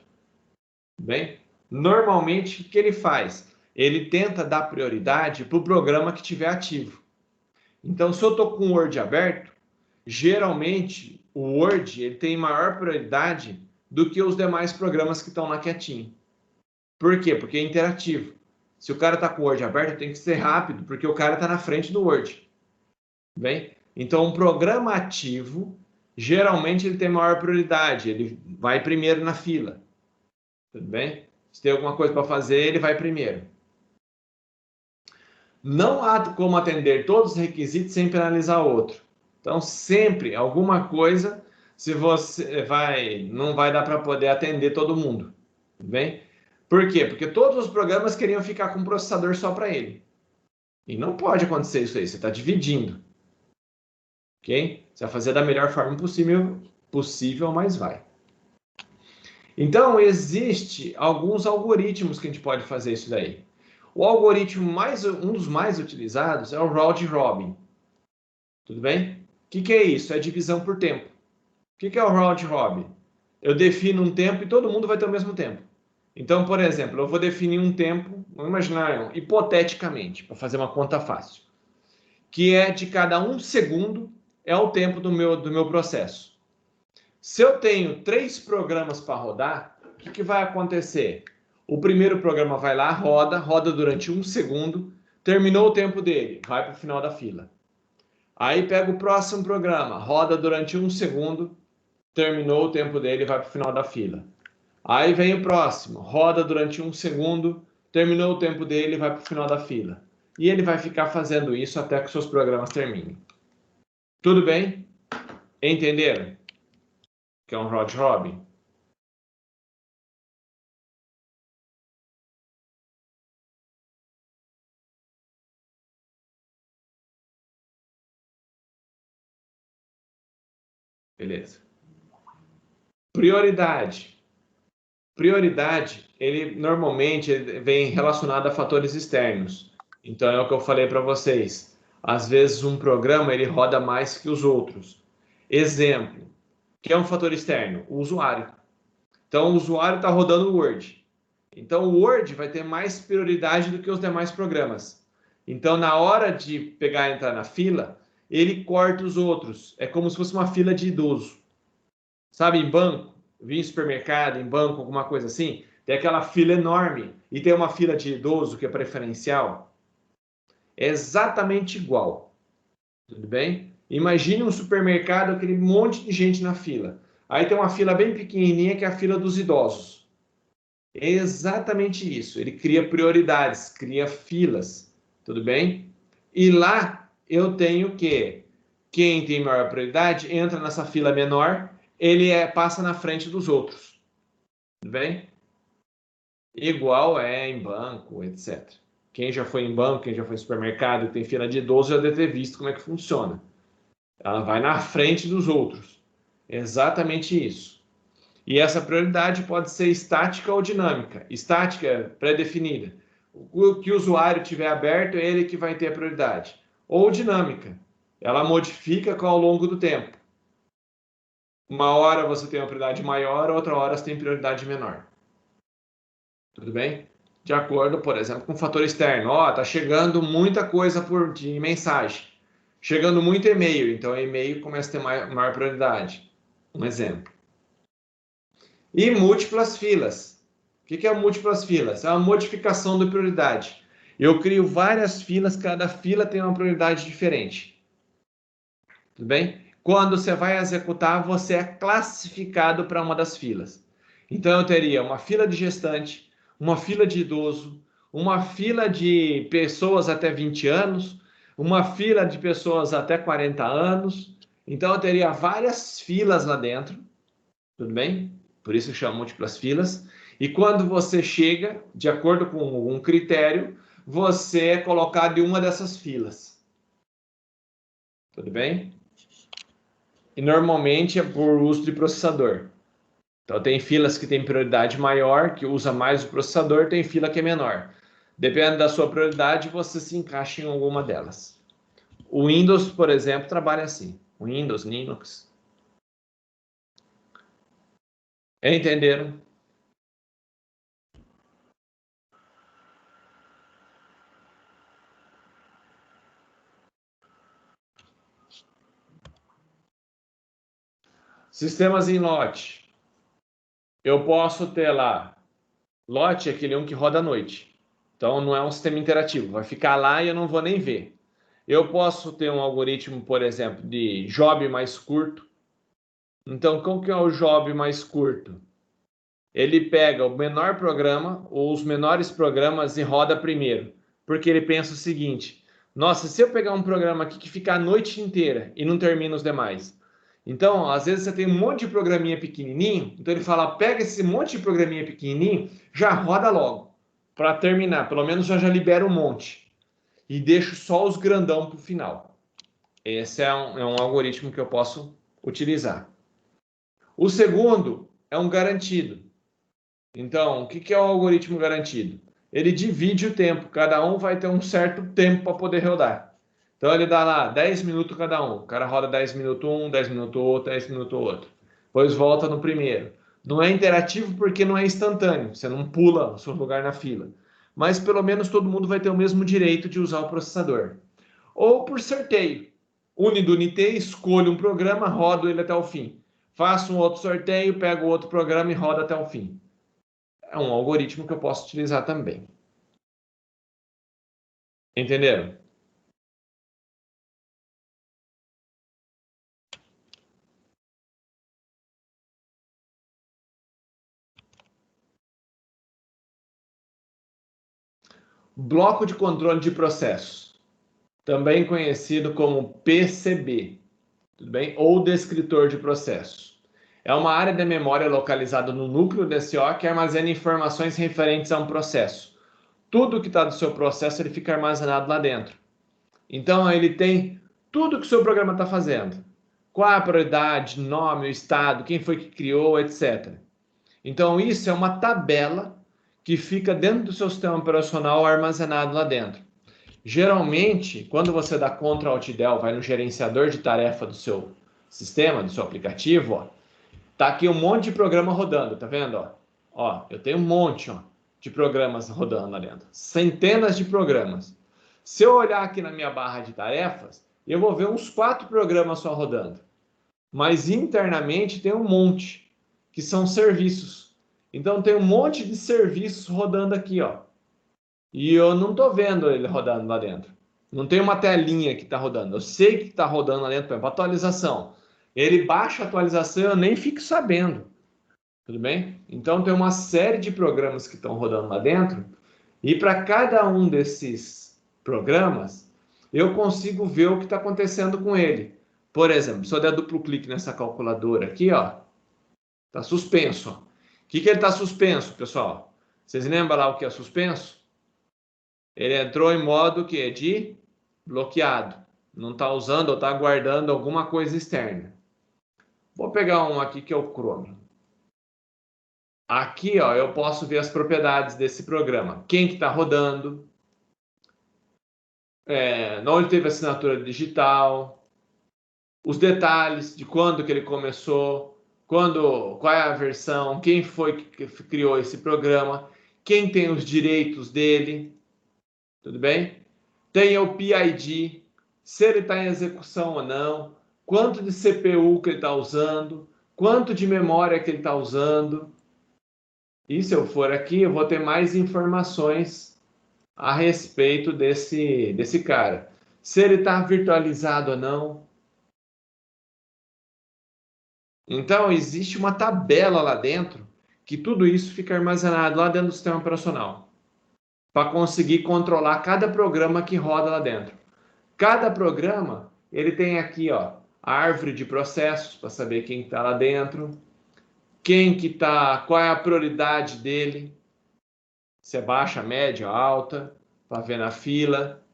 Bem, normalmente o que ele faz? Ele tenta dar prioridade para o programa que estiver ativo. Então, se eu estou com o Word aberto, geralmente o Word ele tem maior prioridade do que os demais programas que estão lá quietinho. Por quê? Porque é interativo. Se o cara está com o Word aberto, tem que ser rápido, porque o cara está na frente do Word. Bem, então um programa ativo, geralmente ele tem maior prioridade, ele vai primeiro na fila. Tudo bem? Se tem alguma coisa para fazer, ele vai primeiro. Não há como atender todos os requisitos sem penalizar outro. Então, sempre alguma coisa, se você não vai dar para poder atender todo mundo. Tudo bem? Por quê? Porque todos os programas queriam ficar com um processador só para ele. E não pode acontecer isso aí, você está dividindo. Ok? Você vai fazer da melhor forma possível, mas vai. Então, existe alguns algoritmos que a gente pode fazer isso daí. O algoritmo um dos mais utilizados é o round robin. Tudo bem? O que é isso? É divisão por tempo. O que é o round robin? Eu defino um tempo e todo mundo vai ter o mesmo tempo. Então, por exemplo, eu vou definir um tempo, vamos imaginar, hipoteticamente, para fazer uma conta fácil, que é de cada um segundo é o tempo do meu processo. Se eu tenho 3 programas para rodar, o que vai acontecer? O primeiro programa vai lá, roda durante 1 segundo, terminou o tempo dele, vai para o final da fila. Aí pega o próximo programa, roda durante 1 segundo, terminou o tempo dele, vai para o final da fila. Aí vem o próximo, roda durante 1 segundo, terminou o tempo dele, vai para o final da fila. E ele vai ficar fazendo isso até que seus programas terminem. Tudo bem? Entenderam? Que é um round robin? Beleza. Prioridade. Prioridade, ele normalmente vem relacionado a fatores externos. Então, é o que eu falei para vocês. Às vezes, um programa ele roda mais que os outros. Exemplo, que é um fator externo? O usuário. Então, o usuário está rodando o Word. Então, o Word vai ter mais prioridade do que os demais programas. Então, na hora de pegar e entrar na fila, ele corta os outros. É como se fosse uma fila de idoso. Sabe, em banco, vi em supermercado, em banco, alguma coisa assim, tem aquela fila enorme e tem uma fila de idoso que é preferencial. É exatamente igual. Tudo bem? Imagine um supermercado, aquele monte de gente na fila. Aí tem uma fila bem pequenininha que é a fila dos idosos. É exatamente isso. Ele cria prioridades, cria filas. Tudo bem? E lá eu tenho que quem tem maior prioridade entra nessa fila menor, ele passa na frente dos outros. Tudo bem? Igual é em banco, etc. Quem já foi em banco, quem já foi em supermercado, tem fila de idoso, já deve ter visto como é que funciona. Ela vai na frente dos outros. É exatamente isso. E essa prioridade pode ser estática ou dinâmica. Estática é pré-definida. O que o usuário tiver aberto é ele que vai ter a prioridade. Ou dinâmica. Ela modifica ao longo do tempo. Uma hora você tem uma prioridade maior, outra hora você tem prioridade menor. Tudo bem? De acordo, por exemplo, com o fator externo. Ó, tá chegando muita coisa de mensagem. Chegando muito e-mail, então e-mail começa a ter maior prioridade. Um exemplo. E múltiplas filas. O que é múltiplas filas? É uma modificação da prioridade. Eu crio várias filas, cada fila tem uma prioridade diferente. Tudo bem? Quando você vai executar, você é classificado para uma das filas. Então, eu teria uma fila de gestante, uma fila de idoso, uma fila de pessoas até 20 anos, uma fila de pessoas até 40 anos. Então, eu teria várias filas lá dentro. Tudo bem? Por isso que chama múltiplas filas. E quando você chega, de acordo com um critério, você é colocado em uma dessas filas. Tudo bem? E normalmente é por uso de processador. Então tem filas que tem prioridade maior, que usa mais o processador, tem fila que é menor. Dependendo da sua prioridade, você se encaixa em alguma delas. O Windows, por exemplo, trabalha assim. O Windows, Linux. Entenderam? Sistemas em lote. Eu posso ter lá, lote é aquele um que roda à noite. Então não é um sistema interativo, vai ficar lá e eu não vou nem ver. Eu posso ter um algoritmo, por exemplo, de job mais curto. Então, como que é o job mais curto? Ele pega o menor programa ou os menores programas e roda primeiro. Porque ele pensa o seguinte: nossa, se eu pegar um programa aqui que fica a noite inteira e não termina os demais. Então, às vezes você tem um monte de programinha pequenininho, então ele fala: pega esse monte de programinha pequenininho, já roda logo, para terminar, pelo menos já libera um monte. E deixo só os grandão para o final. Esse é um algoritmo que eu posso utilizar. O segundo é um garantido. Então, o que é o algoritmo garantido? Ele divide o tempo, cada um vai ter um certo tempo para poder rodar. Então, ele dá lá 10 minutos cada um. O cara roda 10 minutos um, 10 minutos outro, 10 minutos outro. Depois volta no primeiro. Não é interativo porque não é instantâneo, você não pula o seu lugar na fila. Mas pelo menos todo mundo vai ter o mesmo direito de usar o processador. Ou por sorteio. Unidunité, escolho um programa, rodo ele até o fim. Faço um outro sorteio, pego outro programa e rodo até o fim. É um algoritmo que eu posso utilizar também. Entenderam? Bloco de controle de processos, também conhecido como PCB, tudo bem? Ou descritor de processos. É uma área da memória localizada no núcleo DCO que armazena informações referentes a um processo. Tudo que está do seu processo ele fica armazenado lá dentro. Então ele tem tudo que o seu programa está fazendo. Qual a prioridade, nome, o estado, quem foi que criou, etc. Então, isso é uma tabela que fica dentro do seu sistema operacional armazenado lá dentro. Geralmente, quando você dá Ctrl Alt Del, vai no gerenciador de tarefa do seu sistema, do seu aplicativo, ó, tá aqui um monte de programa rodando, tá vendo? Ó, eu tenho um monte, ó, de programas rodando lá dentro. Centenas de programas. Se eu olhar aqui na minha barra de tarefas, eu vou ver uns 4 programas só rodando. Mas internamente tem um monte, que são serviços. Então tem um monte de serviços rodando aqui, ó. E eu não estou vendo ele rodando lá dentro. Não tem uma telinha que está rodando. Eu sei que está rodando lá dentro, por exemplo, atualização. Ele baixa a atualização e eu nem fico sabendo. Tudo bem? Então tem uma série de programas que estão rodando lá dentro. E para cada um desses programas, eu consigo ver o que está acontecendo com ele. Por exemplo, se eu der duplo clique nessa calculadora aqui, ó, está suspenso. Ó. O que ele está suspenso, pessoal? Vocês lembram lá o que é suspenso? Ele entrou em modo que é de bloqueado. Não está usando ou está guardando alguma coisa externa. Vou pegar um aqui que é o Chrome. Aqui, ó, eu posso ver as propriedades desse programa. Quem que está rodando. Onde teve assinatura digital. Os detalhes de quando que ele começou. Qual é a versão. Quem foi que criou esse programa. Quem tem os direitos dele. Tudo bem? Tem o PID, se ele está em execução ou não, quanto de CPU que ele está usando, quanto de memória que ele está usando. E se eu for aqui, eu vou ter mais informações a respeito desse cara. Se ele está virtualizado ou não. Então, existe uma tabela lá dentro que tudo isso fica armazenado lá dentro do sistema operacional para conseguir controlar cada programa que roda lá dentro. Cada programa, ele tem aqui, ó, a árvore de processos para saber quem está lá dentro, quem que tá, qual é a prioridade dele, se é baixa, média, alta, para ver na fila.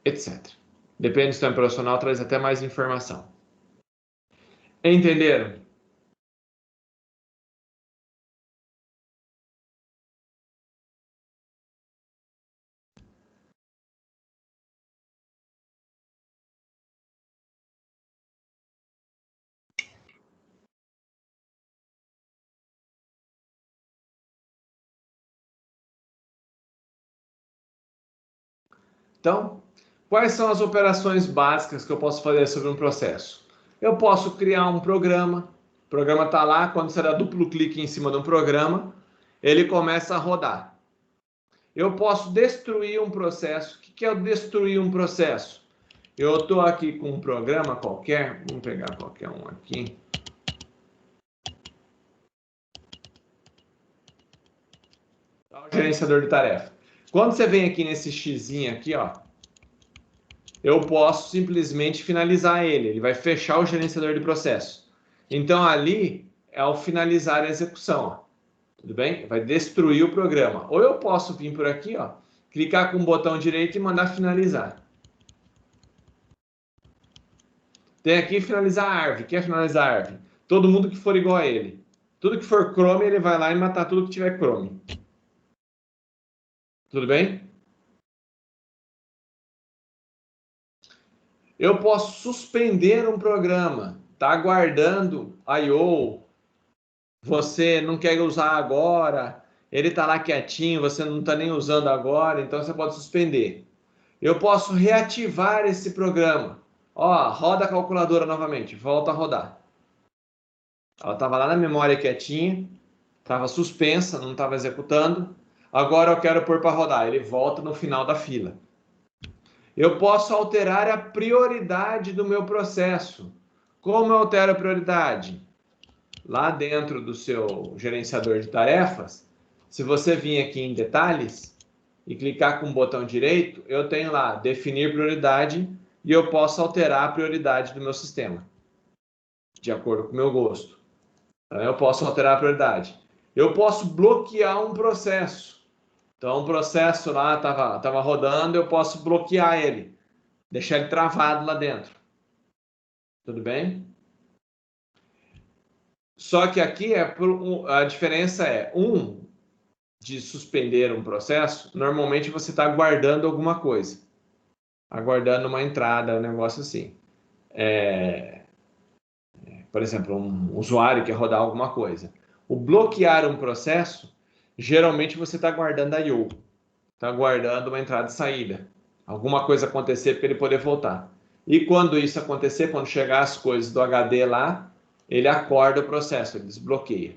Etc. Depende do sistema operacional, traz até mais informação. Entenderam? Então, quais são as operações básicas que eu posso fazer sobre um processo? Eu posso criar um programa, o programa está lá, quando você dá duplo clique em cima de um programa, ele começa a rodar. Eu posso destruir um processo. O que é destruir um processo? Eu estou aqui com um programa qualquer, vamos pegar qualquer um aqui. O gerenciador de tarefa. Quando você vem aqui nesse xizinho aqui, ó, eu posso simplesmente finalizar ele. Ele vai fechar o gerenciador de processo. Então ali é o finalizar a execução. Ó. Tudo bem? Vai destruir o programa. Ou eu posso vir por aqui, ó, clicar com o botão direito e mandar finalizar. Tem aqui finalizar a árvore. Quer finalizar a árvore? Todo mundo que for igual a ele. Tudo que for Chrome, ele vai lá e matar tudo que tiver Chrome. Tudo bem? Eu posso suspender um programa. Está aguardando I/O. Você não quer usar agora. Ele está lá quietinho, você não está nem usando agora, então você pode suspender. Eu posso reativar esse programa. Ó, roda a calculadora novamente, volta a rodar. Ela estava lá na memória quietinha, estava suspensa, não estava executando. Agora eu quero pôr para rodar. Ele volta no final da fila. Eu posso alterar a prioridade do meu processo. Como eu altero a prioridade? Lá dentro do seu gerenciador de tarefas, se você vir aqui em detalhes e clicar com o botão direito, eu tenho lá definir prioridade e eu posso alterar a prioridade do meu sistema, de acordo com o meu gosto. Então, eu posso alterar a prioridade. Eu posso bloquear um processo. Então, o processo lá estava rodando, eu posso bloquear ele, deixar ele travado lá dentro. Tudo bem? Só que aqui a diferença é, de suspender um processo, normalmente você está aguardando alguma coisa. Aguardando uma entrada, um negócio assim. Por exemplo, um usuário quer rodar alguma coisa. O bloquear um processo, geralmente você está aguardando a I/O. Está aguardando uma entrada e saída. Alguma coisa acontecer para ele poder voltar. E quando isso acontecer, quando chegar as coisas do HD lá, ele acorda o processo, ele desbloqueia.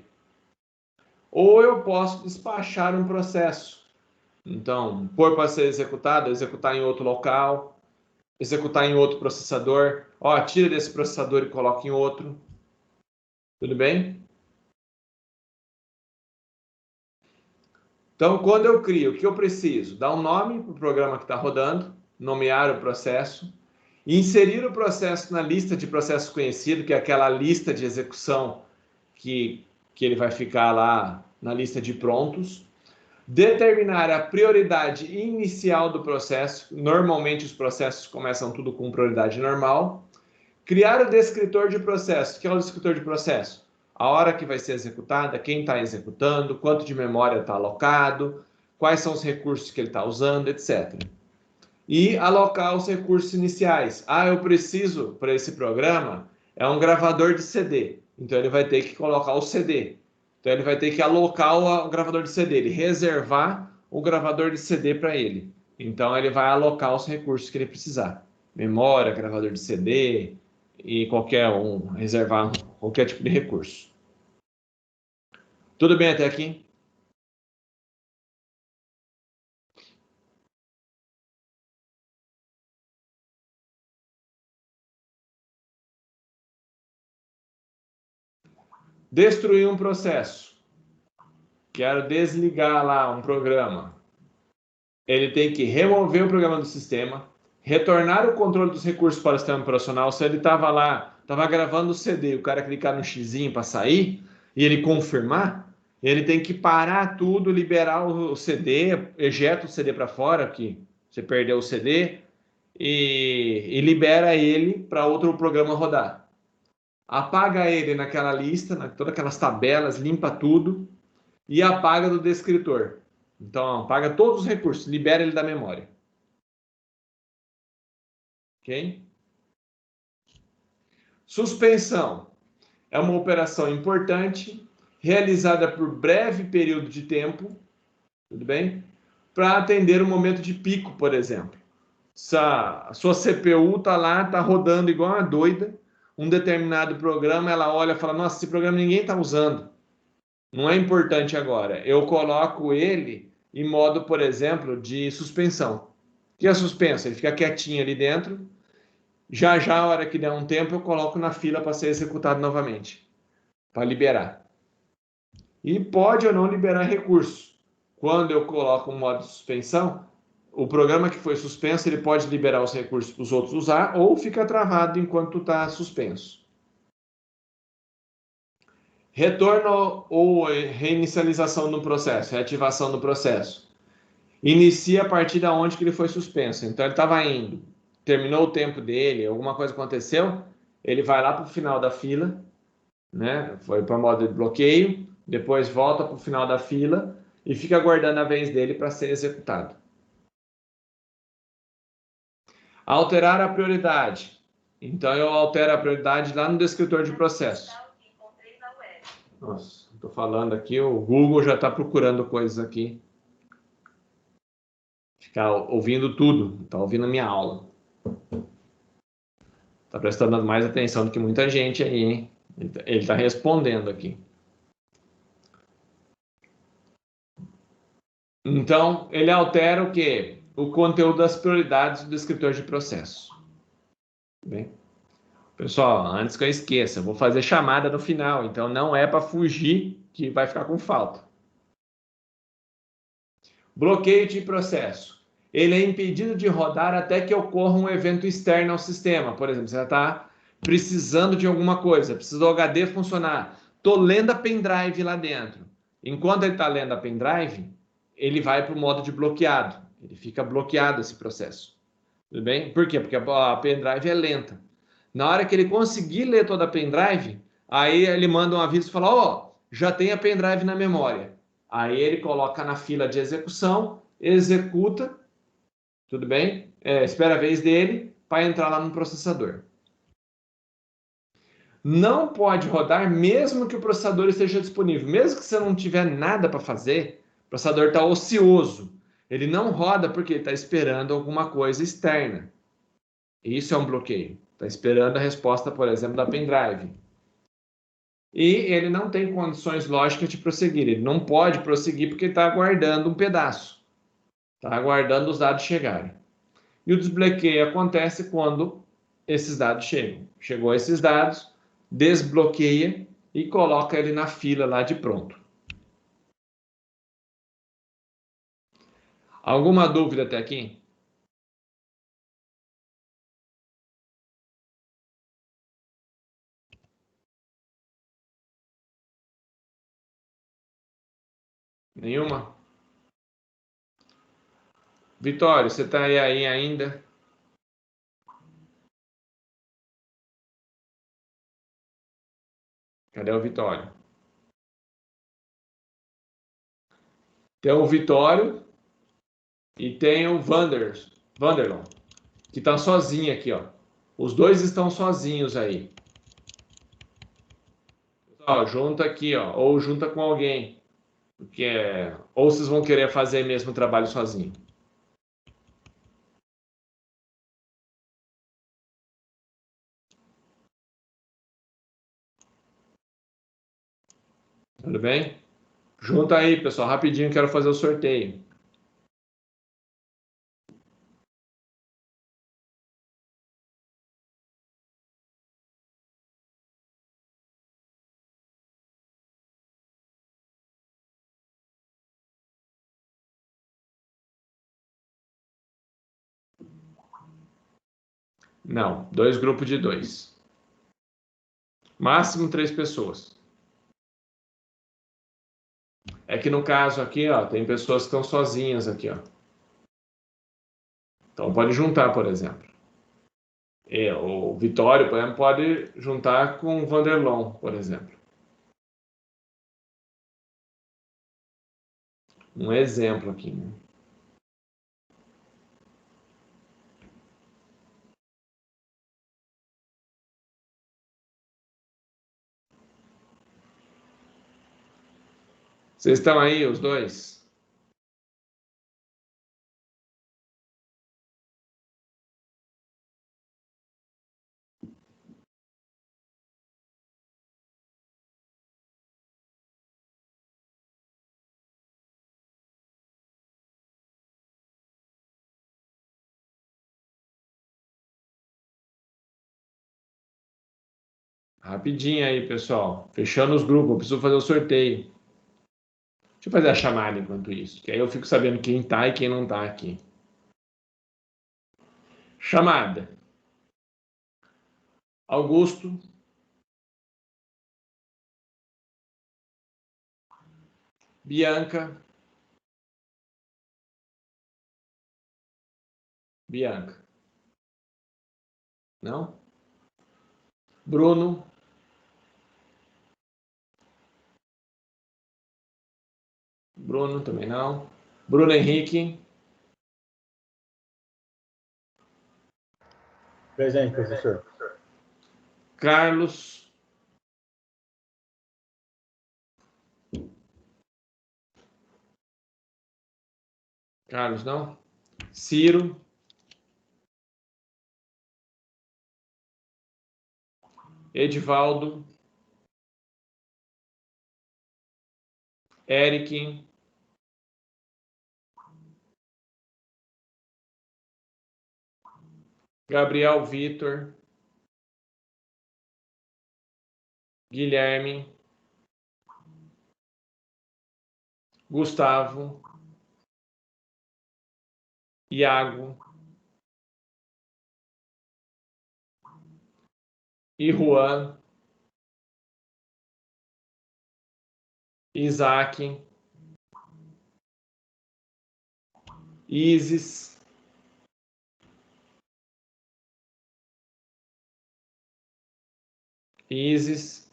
Ou eu posso despachar um processo. Então, pôr para ser executado, executar em outro local, executar em outro processador. Ó, tira desse processador e coloca em outro. Tudo bem? Então, quando eu crio, o que eu preciso? Dar um nome para o programa que está rodando, nomear o processo, inserir o processo na lista de processos conhecido, que é aquela lista de execução que ele vai ficar lá na lista de prontos. Determinar a prioridade inicial do processo. Normalmente os processos começam tudo com prioridade normal. Criar o descritor de processo. O que é o descritor de processo? A hora que vai ser executada, quem está executando, quanto de memória está alocado, quais são os recursos que ele está usando, etc. E alocar os recursos iniciais. Ah, eu preciso, para esse programa, é um gravador de CD. Então ele vai ter que colocar o CD. Então ele vai ter que alocar o gravador de CD, ele reservar o gravador de CD para ele. Então ele vai alocar os recursos que ele precisar. Memória, gravador de CD e qualquer um, reservar qualquer tipo de recurso. Tudo bem até aqui? Destruir um processo. Quero desligar lá um programa. Ele tem que remover o programa do sistema, retornar o controle dos recursos para o sistema operacional. Se ele estava lá, estava gravando o CD, o cara clicar no xizinho para sair e ele confirmar, ele tem que parar tudo, liberar o CD, ejeta o CD para fora, que você perdeu o CD, e libera ele para outro programa rodar. Apaga ele naquela lista, todas aquelas tabelas, limpa tudo e apaga do descritor. Então, apaga todos os recursos, libera ele da memória. Ok? Suspensão é uma operação importante, realizada por breve período de tempo, tudo bem? Para atender um momento de pico, por exemplo. Se a sua CPU está lá, está rodando igual uma doida, um determinado programa, ela olha e fala, nossa, esse programa ninguém está usando. Não é importante agora. Eu coloco ele em modo, por exemplo, de suspensão. O que é suspenso? Ele fica quietinho ali dentro. Já a hora que der um tempo, eu coloco na fila para ser executado novamente, para liberar. E pode ou não liberar recurso. Quando eu coloco um modo de suspensão, o programa que foi suspenso, ele pode liberar os recursos para os outros usar ou fica travado enquanto está suspenso. Retorno ou reinicialização do processo, reativação do processo. Inicia a partir da onde que ele foi suspenso. Então ele estava indo, terminou o tempo dele, alguma coisa aconteceu, ele vai lá para o final da fila, né? Foi para o modo de bloqueio, depois volta para o final da fila e fica aguardando a vez dele para ser executado. Alterar a prioridade. Então eu altero a prioridade lá no descritor de processo. Nossa, estou falando aqui, o Google já está procurando coisas aqui. Ficar ouvindo tudo, está ouvindo a minha aula. Está prestando mais atenção do que muita gente aí, hein? Ele está respondendo aqui. Então, ele altera o quê? O conteúdo das prioridades do descritor de processo. Bem, pessoal, antes que eu esqueça, eu vou fazer chamada no final, então não é para fugir que vai ficar com falta. Bloqueio de processo. Ele é impedido de rodar até que ocorra um evento externo ao sistema. Por exemplo, você está precisando de alguma coisa, precisa do HD funcionar. Estou lendo a pendrive lá dentro. Enquanto ele está lendo a pendrive, ele vai para o modo de bloqueado. Ele fica bloqueado esse processo. Tudo bem? Por quê? Porque a pendrive é lenta. Na hora que ele conseguir ler toda a pendrive, aí ele manda um aviso e fala: ó, já tem a pendrive na memória. Aí ele coloca na fila de execução, executa, tudo bem? Espera a vez dele para entrar lá no processador. Não pode rodar mesmo que o processador esteja disponível. Mesmo que você não tiver nada para fazer, o processador está ocioso. Ele não roda porque ele está esperando alguma coisa externa. Isso é um bloqueio. Está esperando a resposta, por exemplo, da pendrive. E ele não tem condições lógicas de prosseguir. Ele não pode prosseguir porque está aguardando um pedaço. Está aguardando os dados chegarem. E o desbloqueio acontece quando esses dados chegam. Chegou esses dados, desbloqueia e coloca ele na fila lá de pronto. Alguma dúvida até aqui? Nenhuma? Vitório, você está aí ainda? Cadê o Vitório? Tem o Vitório e tem o Vanderlon, que está sozinho aqui, ó. Os dois estão sozinhos aí. Ó, junta aqui, ó, ou junta com alguém, porque ou vocês vão querer fazer mesmo o trabalho sozinho. Tudo bem? Junta aí, pessoal, rapidinho, quero fazer o sorteio. Não, 2 grupos de 2. Máximo 3 pessoas. É que no caso aqui, ó, tem pessoas que estão sozinhas aqui, ó. Então pode juntar, por exemplo. O Vitório, por exemplo, pode juntar com o Vanderlon, por exemplo. Um exemplo aqui, né? Vocês estão aí, os dois? Rapidinho aí, pessoal. Fechando os grupos, eu preciso fazer o sorteio. Deixa eu fazer a chamada enquanto isso, que aí eu fico sabendo quem tá e quem não tá aqui. Chamada. Augusto. Bianca. Bianca. Não? Bruno. Bruno também não. Bruno Henrique. Presente, professor. Carlos. Carlos não. Ciro. Edivaldo. Eric. Gabriel Vitor. Guilherme. Gustavo. Iago. E Juan. Isaac. Isis. Isis.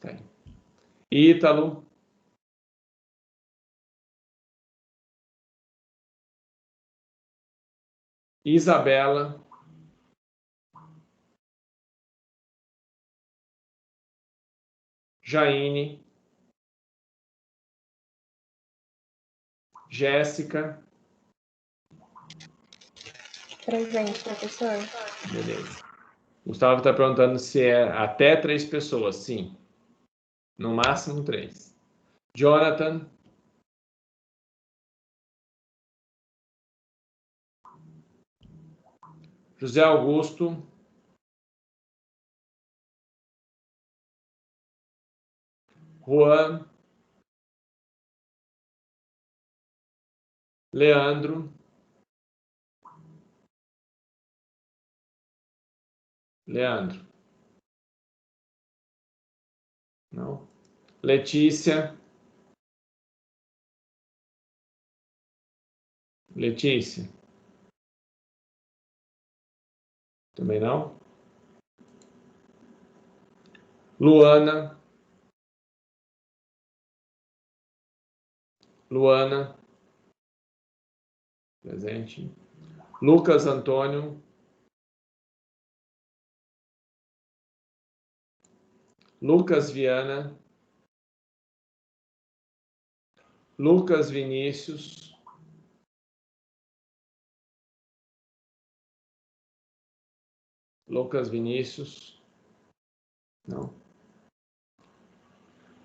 Tá aí. Ítalo. Isabela. Jaine. Jéssica. Presente, professor. Beleza. Gustavo está perguntando se é até 3 pessoas. Sim. No máximo 3. Jonathan. José Augusto. Juan. Leandro. Leandro. Não. Letícia. Letícia. Também não. Luana. Luana. Presente. Lucas Antônio. Lucas Viana. Lucas Vinícius. Lucas Vinícius. Não.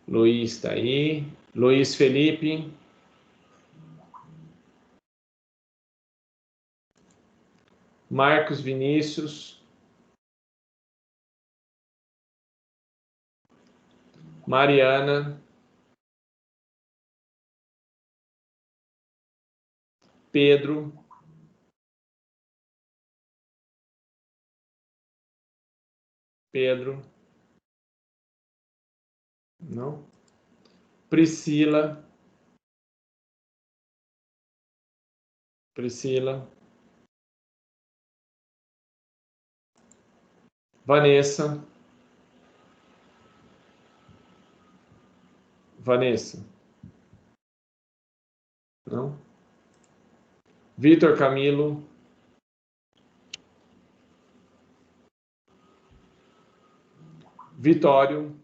Luiz está aí. Luiz Felipe. Marcos Vinícius. Mariana. Pedro. Pedro. Não. Priscila. Priscila. Vanessa. Vanessa. Não. Vitor Camilo. Vitório.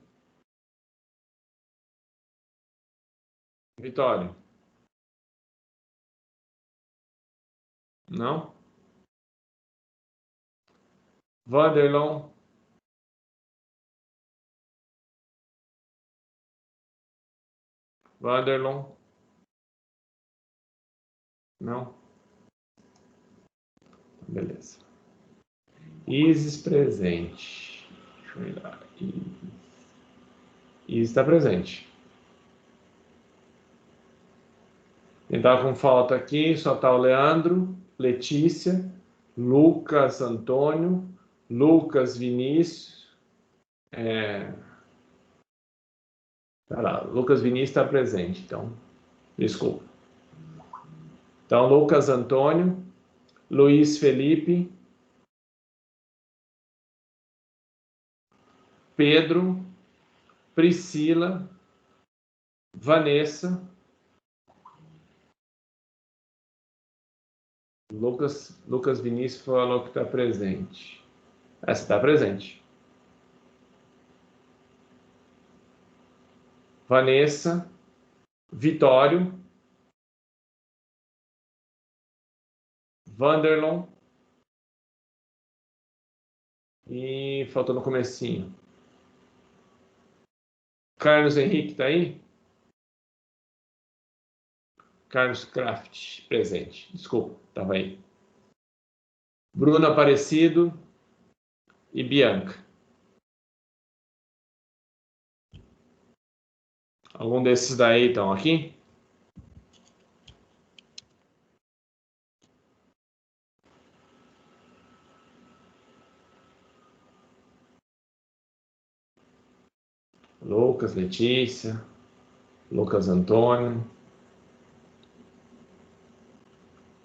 Vitório. Não. Vanderlon. Vanderlon. Não. Beleza. Isis presente. Deixa eu olhar. Isis está presente. Quem estava com falta aqui só está o Leandro, Letícia, Lucas Antônio, Lucas Vinícius. Tá lá, Lucas Vinícius está presente, então, desculpa. Então, Lucas Antônio, Luiz Felipe, Pedro, Priscila, Vanessa, Lucas Vinícius falou que está presente. Essa está presente. Vanessa, Vitório, Vanderlon e faltou no comecinho. Carlos Henrique está aí? Carlos Kraft, presente. Desculpa, estava aí. Bruno Aparecido e Bianca. Algum desses daí estão aqui? Lucas, Letícia, Lucas Antônio,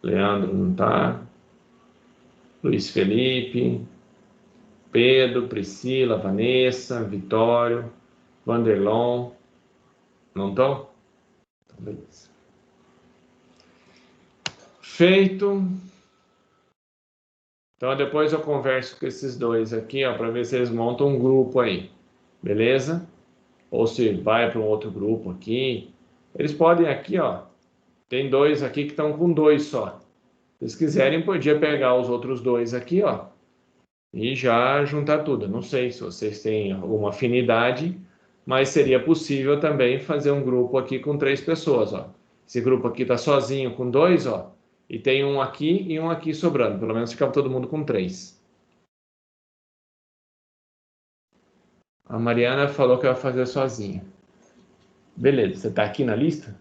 Leandro não está, Luiz Felipe, Pedro, Priscila, Vanessa, Vitório, Vanderlon. Não estão? Então, beleza. Feito. Então, depois eu converso com esses dois aqui, ó, para ver se eles montam um grupo aí. Beleza? Ou se vai para um outro grupo aqui. Eles podem aqui, ó. Tem dois aqui que estão com 2 só. Se eles quiserem, podia pegar os outros 2 aqui, ó. E já juntar tudo. Não sei se vocês têm alguma afinidade, mas seria possível também fazer um grupo aqui com 3 pessoas, ó. Esse grupo aqui tá sozinho com 2, ó. E tem um aqui e um aqui sobrando. Pelo menos ficava todo mundo com 3. A Mariana falou que vai fazer sozinha. Beleza, você está aqui na lista?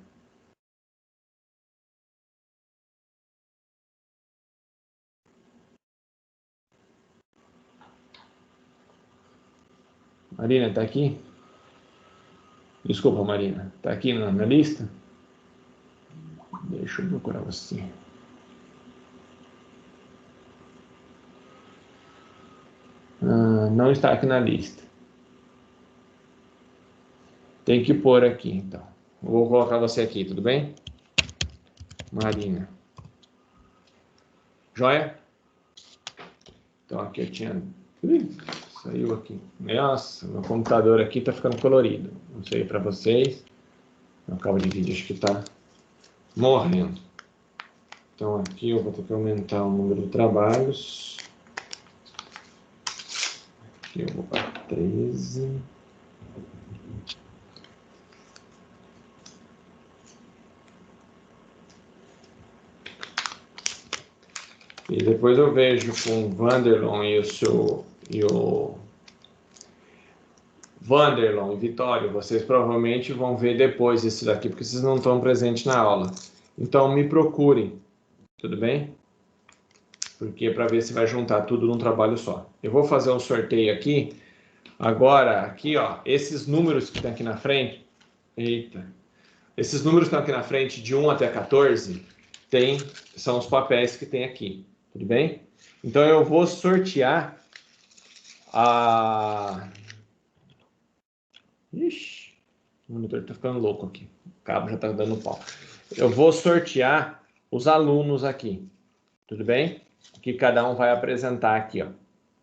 Marina, está aqui? Desculpa, Marina. Está aqui na lista? Deixa eu procurar você. Não está aqui na lista. Tem que pôr aqui, então. Vou colocar você aqui, tudo bem? Marina. Joia? Então, aqui eu tinha... Saiu aqui. Nossa, meu computador aqui tá ficando colorido. Não sei para vocês. Meu cabo de vídeo acho que tá morrendo. Então, aqui eu vou ter que aumentar o número de trabalhos. Aqui eu vou para 13. E depois eu vejo com o Vanderlon e o Vanderlon e Vitório, vocês provavelmente vão ver depois isso daqui, porque vocês não estão presentes na aula. Então me procurem, tudo bem? Porque para ver se vai juntar tudo num trabalho só. Eu vou fazer um sorteio aqui. Agora, aqui, ó, esses números que estão aqui na frente, eita, esses números que estão aqui na frente de 1 até 14, são os papéis que tem aqui, tudo bem? Então eu vou sortear a... Ixi, o monitor tá ficando louco aqui, o cabo já tá dando pau. Eu vou sortear os alunos aqui, tudo bem? Que cada um vai apresentar aqui, ó.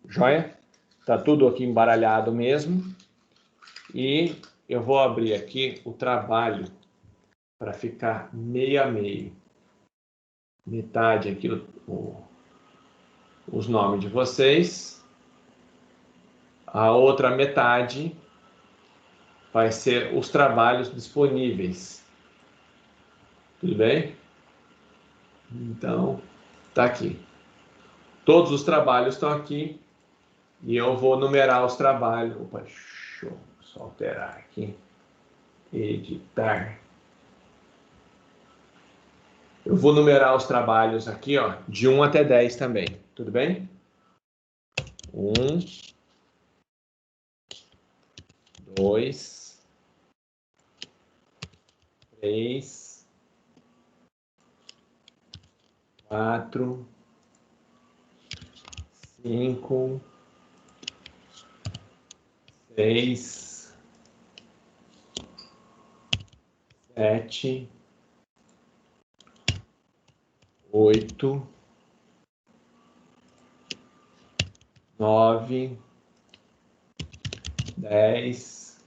Joia? Tá tudo aqui embaralhado mesmo. E eu vou abrir aqui o trabalho para ficar meio a meio. Metade aqui os nomes de vocês. A outra metade vai ser os trabalhos disponíveis. Tudo bem? Então, tá aqui. Todos os trabalhos estão aqui. E eu vou numerar os trabalhos. Opa, deixa eu só alterar aqui. Editar. Eu vou numerar os trabalhos aqui, ó, de 1 até 10 também. Tudo bem? 1, 2, 3, 4, 5, 6, 7, 8, 9, 10,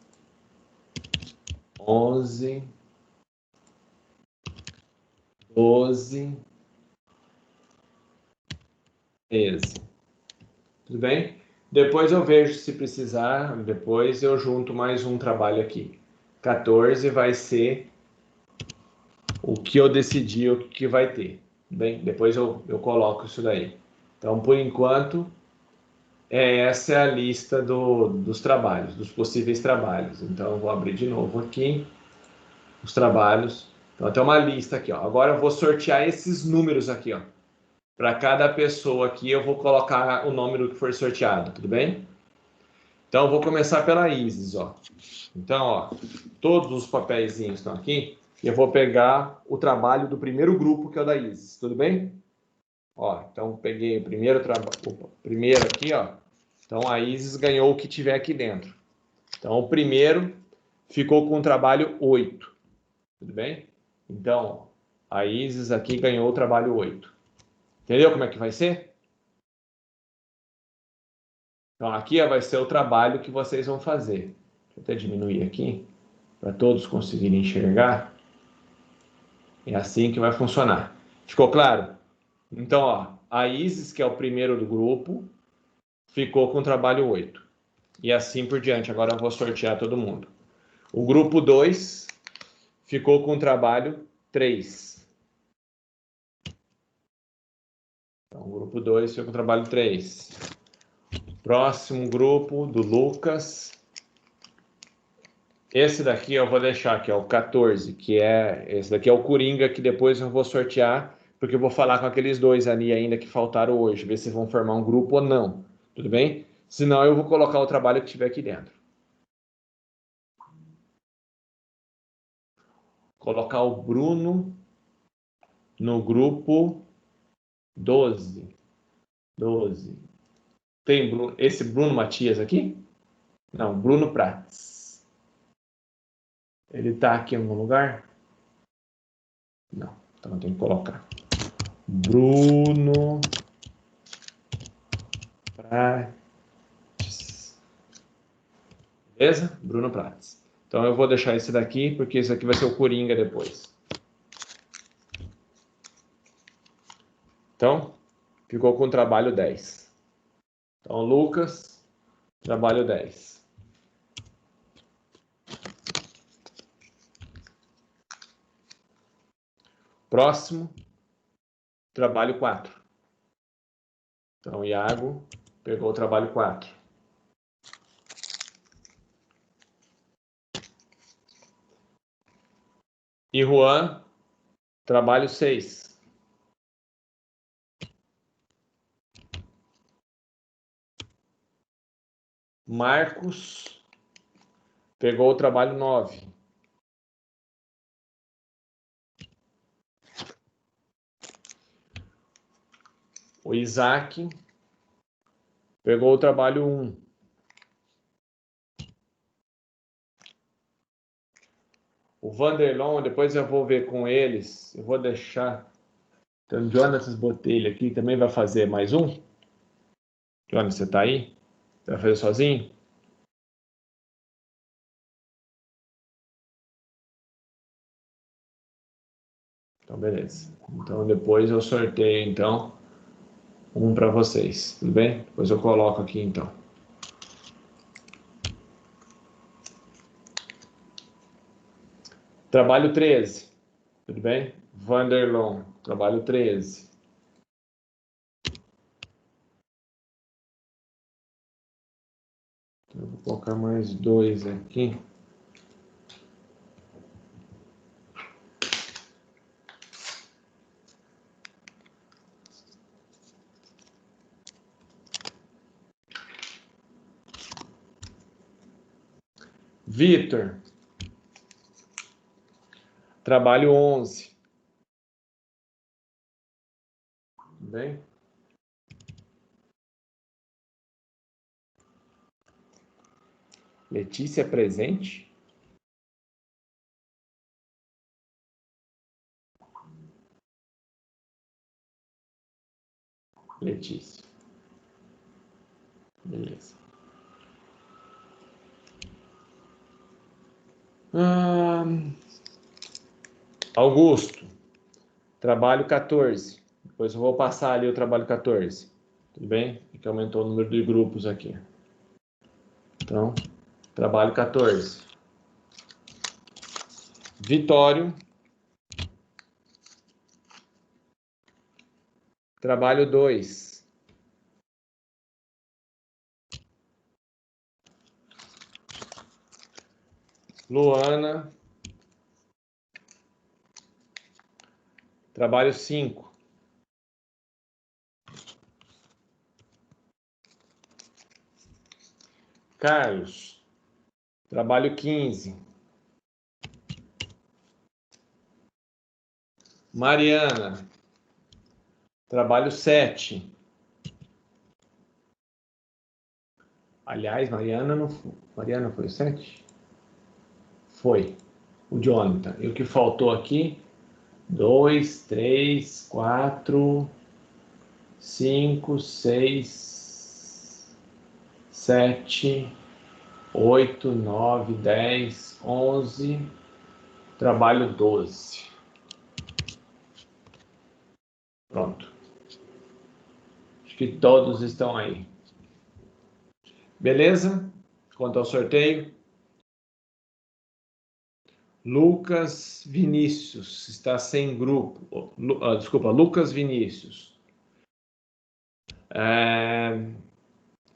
11, 12, 13. Tudo bem? Depois eu vejo se precisar, depois eu junto mais um trabalho aqui. 14 vai ser o que eu decidi, o que vai ter. Bem, depois eu coloco isso daí. Então, por enquanto, essa é a lista dos trabalhos, dos possíveis trabalhos. Então, eu vou abrir de novo aqui os trabalhos. Então, tem uma lista aqui, ó. Agora eu vou sortear esses números aqui, ó. Para cada pessoa aqui, eu vou colocar o número que for sorteado, tudo bem? Então, eu vou começar pela Isis, ó. Então, ó, todos os papeizinhos estão aqui. E eu vou pegar o trabalho do primeiro grupo, que é o da Isis, tudo bem? Ó, então, peguei o primeiro trabalho, primeiro aqui, ó. Então, a Isis ganhou o que tiver aqui dentro. Então, o primeiro ficou com o trabalho 8. Tudo bem? Então, a Isis aqui ganhou o trabalho 8. Entendeu como é que vai ser? Então, aqui vai ser o trabalho que vocês vão fazer. Deixa eu até diminuir aqui, para todos conseguirem enxergar. É assim que vai funcionar. Ficou claro? Então, ó, a Isis, que é o primeiro do grupo, ficou com o trabalho 8. E assim por diante. Agora eu vou sortear todo mundo. O grupo 2 ficou com o trabalho 3. Então, o grupo 2 ficou com o trabalho 3. Próximo grupo do Lucas. Esse daqui eu vou deixar, que é o 14, esse daqui é o Coringa, que depois eu vou sortear, porque eu vou falar com aqueles dois ali ainda que faltaram hoje, ver se vão formar um grupo ou não, tudo bem? Senão eu vou colocar o trabalho que tiver aqui dentro. Colocar o Bruno no grupo 12. 12. Tem esse Bruno Matias aqui? Não, Bruno Prats. Ele tá aqui em algum lugar? Não, então eu tenho que colocar. Bruno Prats. Beleza? Bruno Prats. Então eu vou deixar esse daqui, porque esse aqui vai ser o Coringa depois. Então, ficou com o trabalho 10. Então, Lucas, trabalho 10. Próximo, trabalho 4. Então, Iago pegou o trabalho 4. E Juan, trabalho 6. Marcos pegou o trabalho 9. O Isaac pegou o trabalho 1. O Vanderlon, depois eu vou ver com eles. Eu vou deixar. Então, o Jonas Botelho aqui também vai fazer mais um. Jonas, você tá aí? Você vai fazer sozinho? Então, beleza. Então, depois eu sorteio, então, um para vocês. Tudo bem? Depois eu coloco aqui, então. Trabalho 13. Tudo bem? Vanderlon, trabalho 13. Então, eu vou colocar mais 2 aqui. Vitor, trabalho 11. Tudo bem? Letícia presente? Letícia. Beleza. Augusto, trabalho 14. Depois eu vou passar ali o trabalho 14. Tudo bem? Que aumentou o número de grupos aqui. Então, trabalho 14. Vitório, trabalho 2. Luana, trabalho 5. Carlos, trabalho 15. Mariana, trabalho 7. Aliás, Mariana não foi. Mariana foi o 7? Foi. O Jonathan. E o que faltou aqui? 2, 3, 4, 5, 6, 7, 8, 9, 10, 11. Trabalho 12. Pronto. Acho que todos estão aí. Beleza? Quanto ao sorteio. Lucas Vinícius está sem grupo. Desculpa, Lucas Vinícius.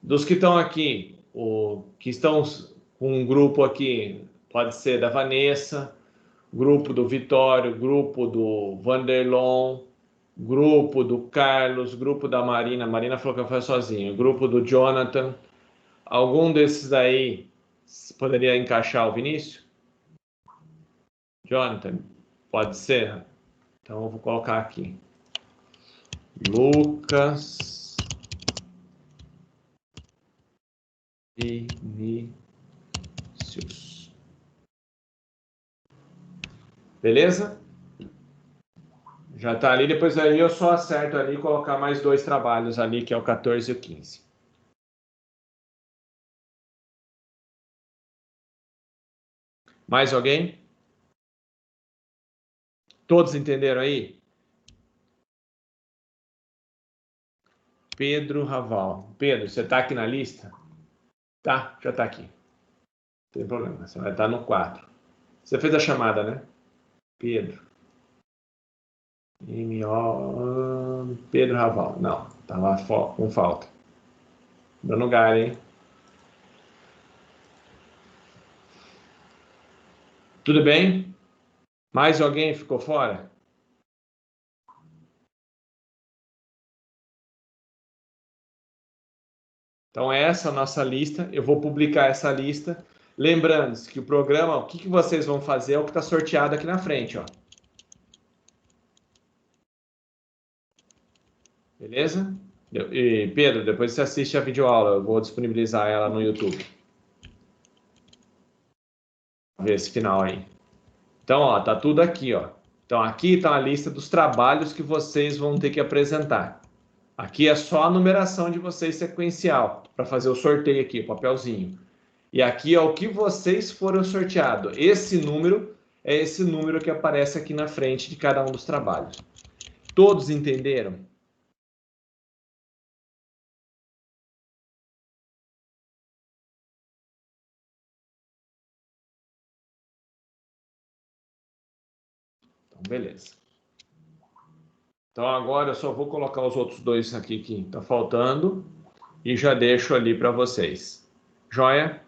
Dos que estão aqui, que estão com um grupo aqui, pode ser da Vanessa, grupo do Vitório, grupo do Vanderlon, grupo do Carlos, grupo da Marina. A Marina falou que foi sozinho. Grupo do Jonathan. Algum desses aí poderia encaixar o Vinícius? Jonathan, pode ser? Então eu vou colocar aqui. Lucas Vinícius. Beleza? Já tá ali, depois aí eu só acerto ali e colocar mais 2 trabalhos ali, que é o 14 e o 15. Mais alguém? Todos entenderam aí? Pedro Raval. Pedro, você tá aqui na lista? Tá, já tá aqui. Não tem problema, você vai estar no 4. Você fez a chamada, né? Pedro. Pedro Raval. Não, tava com falta. Dando lugar, hein? Tudo bem? Mais alguém ficou fora? Então, essa é a nossa lista. Eu vou publicar essa lista. Lembrando que o programa, o que vocês vão fazer é o que está sorteado aqui na frente, ó. Beleza? E Pedro, depois você assiste a videoaula. Eu vou disponibilizar ela no YouTube. Ver esse final aí. Então, ó, tá tudo aqui, ó. Então, aqui tá a lista dos trabalhos que vocês vão ter que apresentar. Aqui é só a numeração de vocês sequencial, para fazer o sorteio aqui, o papelzinho. E aqui é o que vocês foram sorteados. Esse número é esse número que aparece aqui na frente de cada um dos trabalhos. Todos entenderam? Então, beleza. Então, agora eu só vou colocar os outros 2 aqui que está faltando e já deixo ali para vocês. Joia?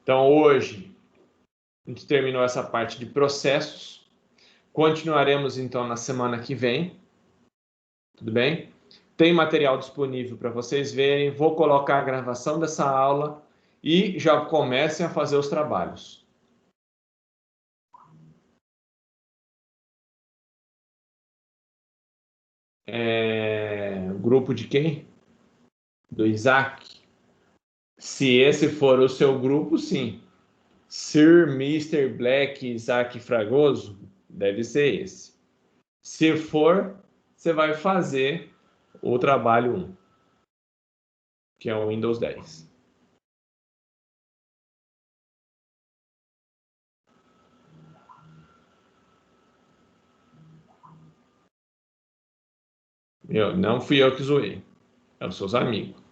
Então, hoje, a gente terminou essa parte de processos. Continuaremos, então, na semana que vem. Tudo bem? Tem material disponível para vocês verem. Vou colocar a gravação dessa aula e já comecem a fazer os trabalhos. Grupo de quem? Do Isaac. Se esse for o seu grupo, sim. Sir Mr. Black Isaac Fragoso, deve ser esse. Se for, você vai fazer o trabalho 1, que é o Windows 10. Não fui eu que zoei. É os seus amigos.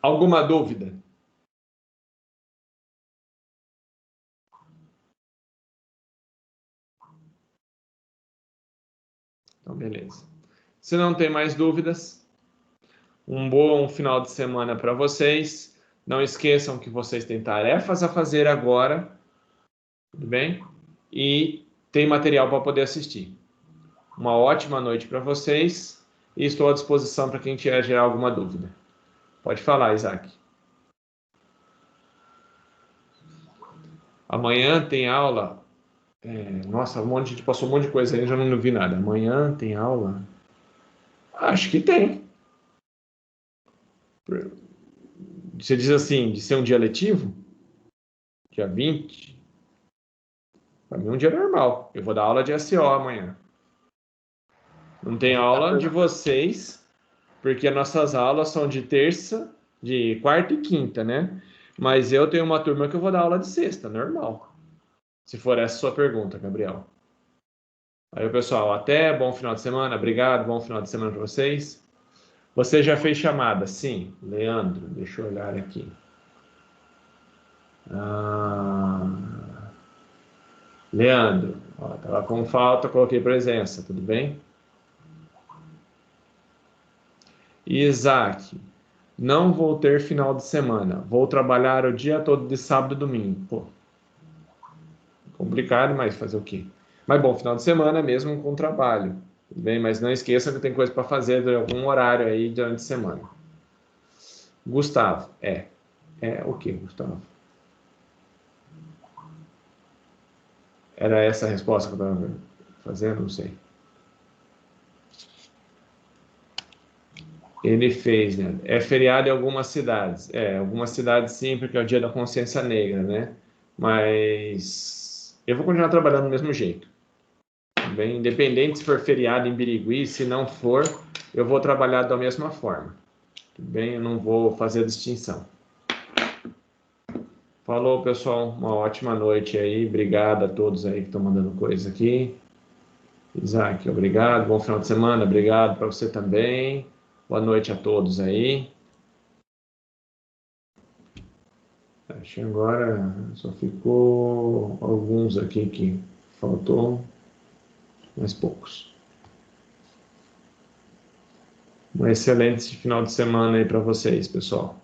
Alguma dúvida? Então, beleza. Se não tem mais dúvidas, um bom final de semana para vocês. Não esqueçam que vocês têm tarefas a fazer agora, tudo bem? E tem material para poder assistir. Uma ótima noite para vocês e estou à disposição para quem tiver gerar alguma dúvida. Pode falar, Isaac. Amanhã tem aula Nossa, a gente passou um monte de coisa aí, já não vi nada. Amanhã tem aula? Acho que tem. Você diz assim, de ser um dia letivo? Dia 20? Para mim é um dia normal. Eu vou dar aula de SO amanhã. Não tem aula de vocês, porque as nossas aulas são de terça, de quarta e quinta, né? Mas eu tenho uma turma que eu vou dar aula de sexta, normal. Se for essa a sua pergunta, Gabriel. Aí, pessoal, até bom final de semana. Obrigado, bom final de semana para vocês. Você já fez chamada? Sim. Leandro, deixa eu olhar aqui. Leandro, estava com falta, coloquei presença, tudo bem? Isaac, não vou ter final de semana. Vou trabalhar o dia todo de sábado e domingo. Pô, complicado, mas fazer o quê? Mas bom, final de semana mesmo com trabalho. Tudo bem? Mas não esqueça que tem coisa para fazer de algum horário aí durante a semana. Gustavo, É o que, Gustavo? Era essa a resposta que eu estava fazendo? Não sei. Ele fez, né? É feriado em algumas cidades. Algumas cidades sim, porque é o dia da consciência negra, né? Mas eu vou continuar trabalhando do mesmo jeito. Bem, independente se for feriado em Birigui, se não for, eu vou trabalhar da mesma forma. Tudo bem? Eu não vou fazer a distinção. Falou, pessoal. Uma ótima noite aí. Obrigado a todos aí que estão mandando coisa aqui. Isaac, obrigado. Bom final de semana. Obrigado para você também. Boa noite a todos aí. Acho que agora só ficou alguns aqui que faltou, mas poucos. Um excelente final de semana aí para vocês, pessoal.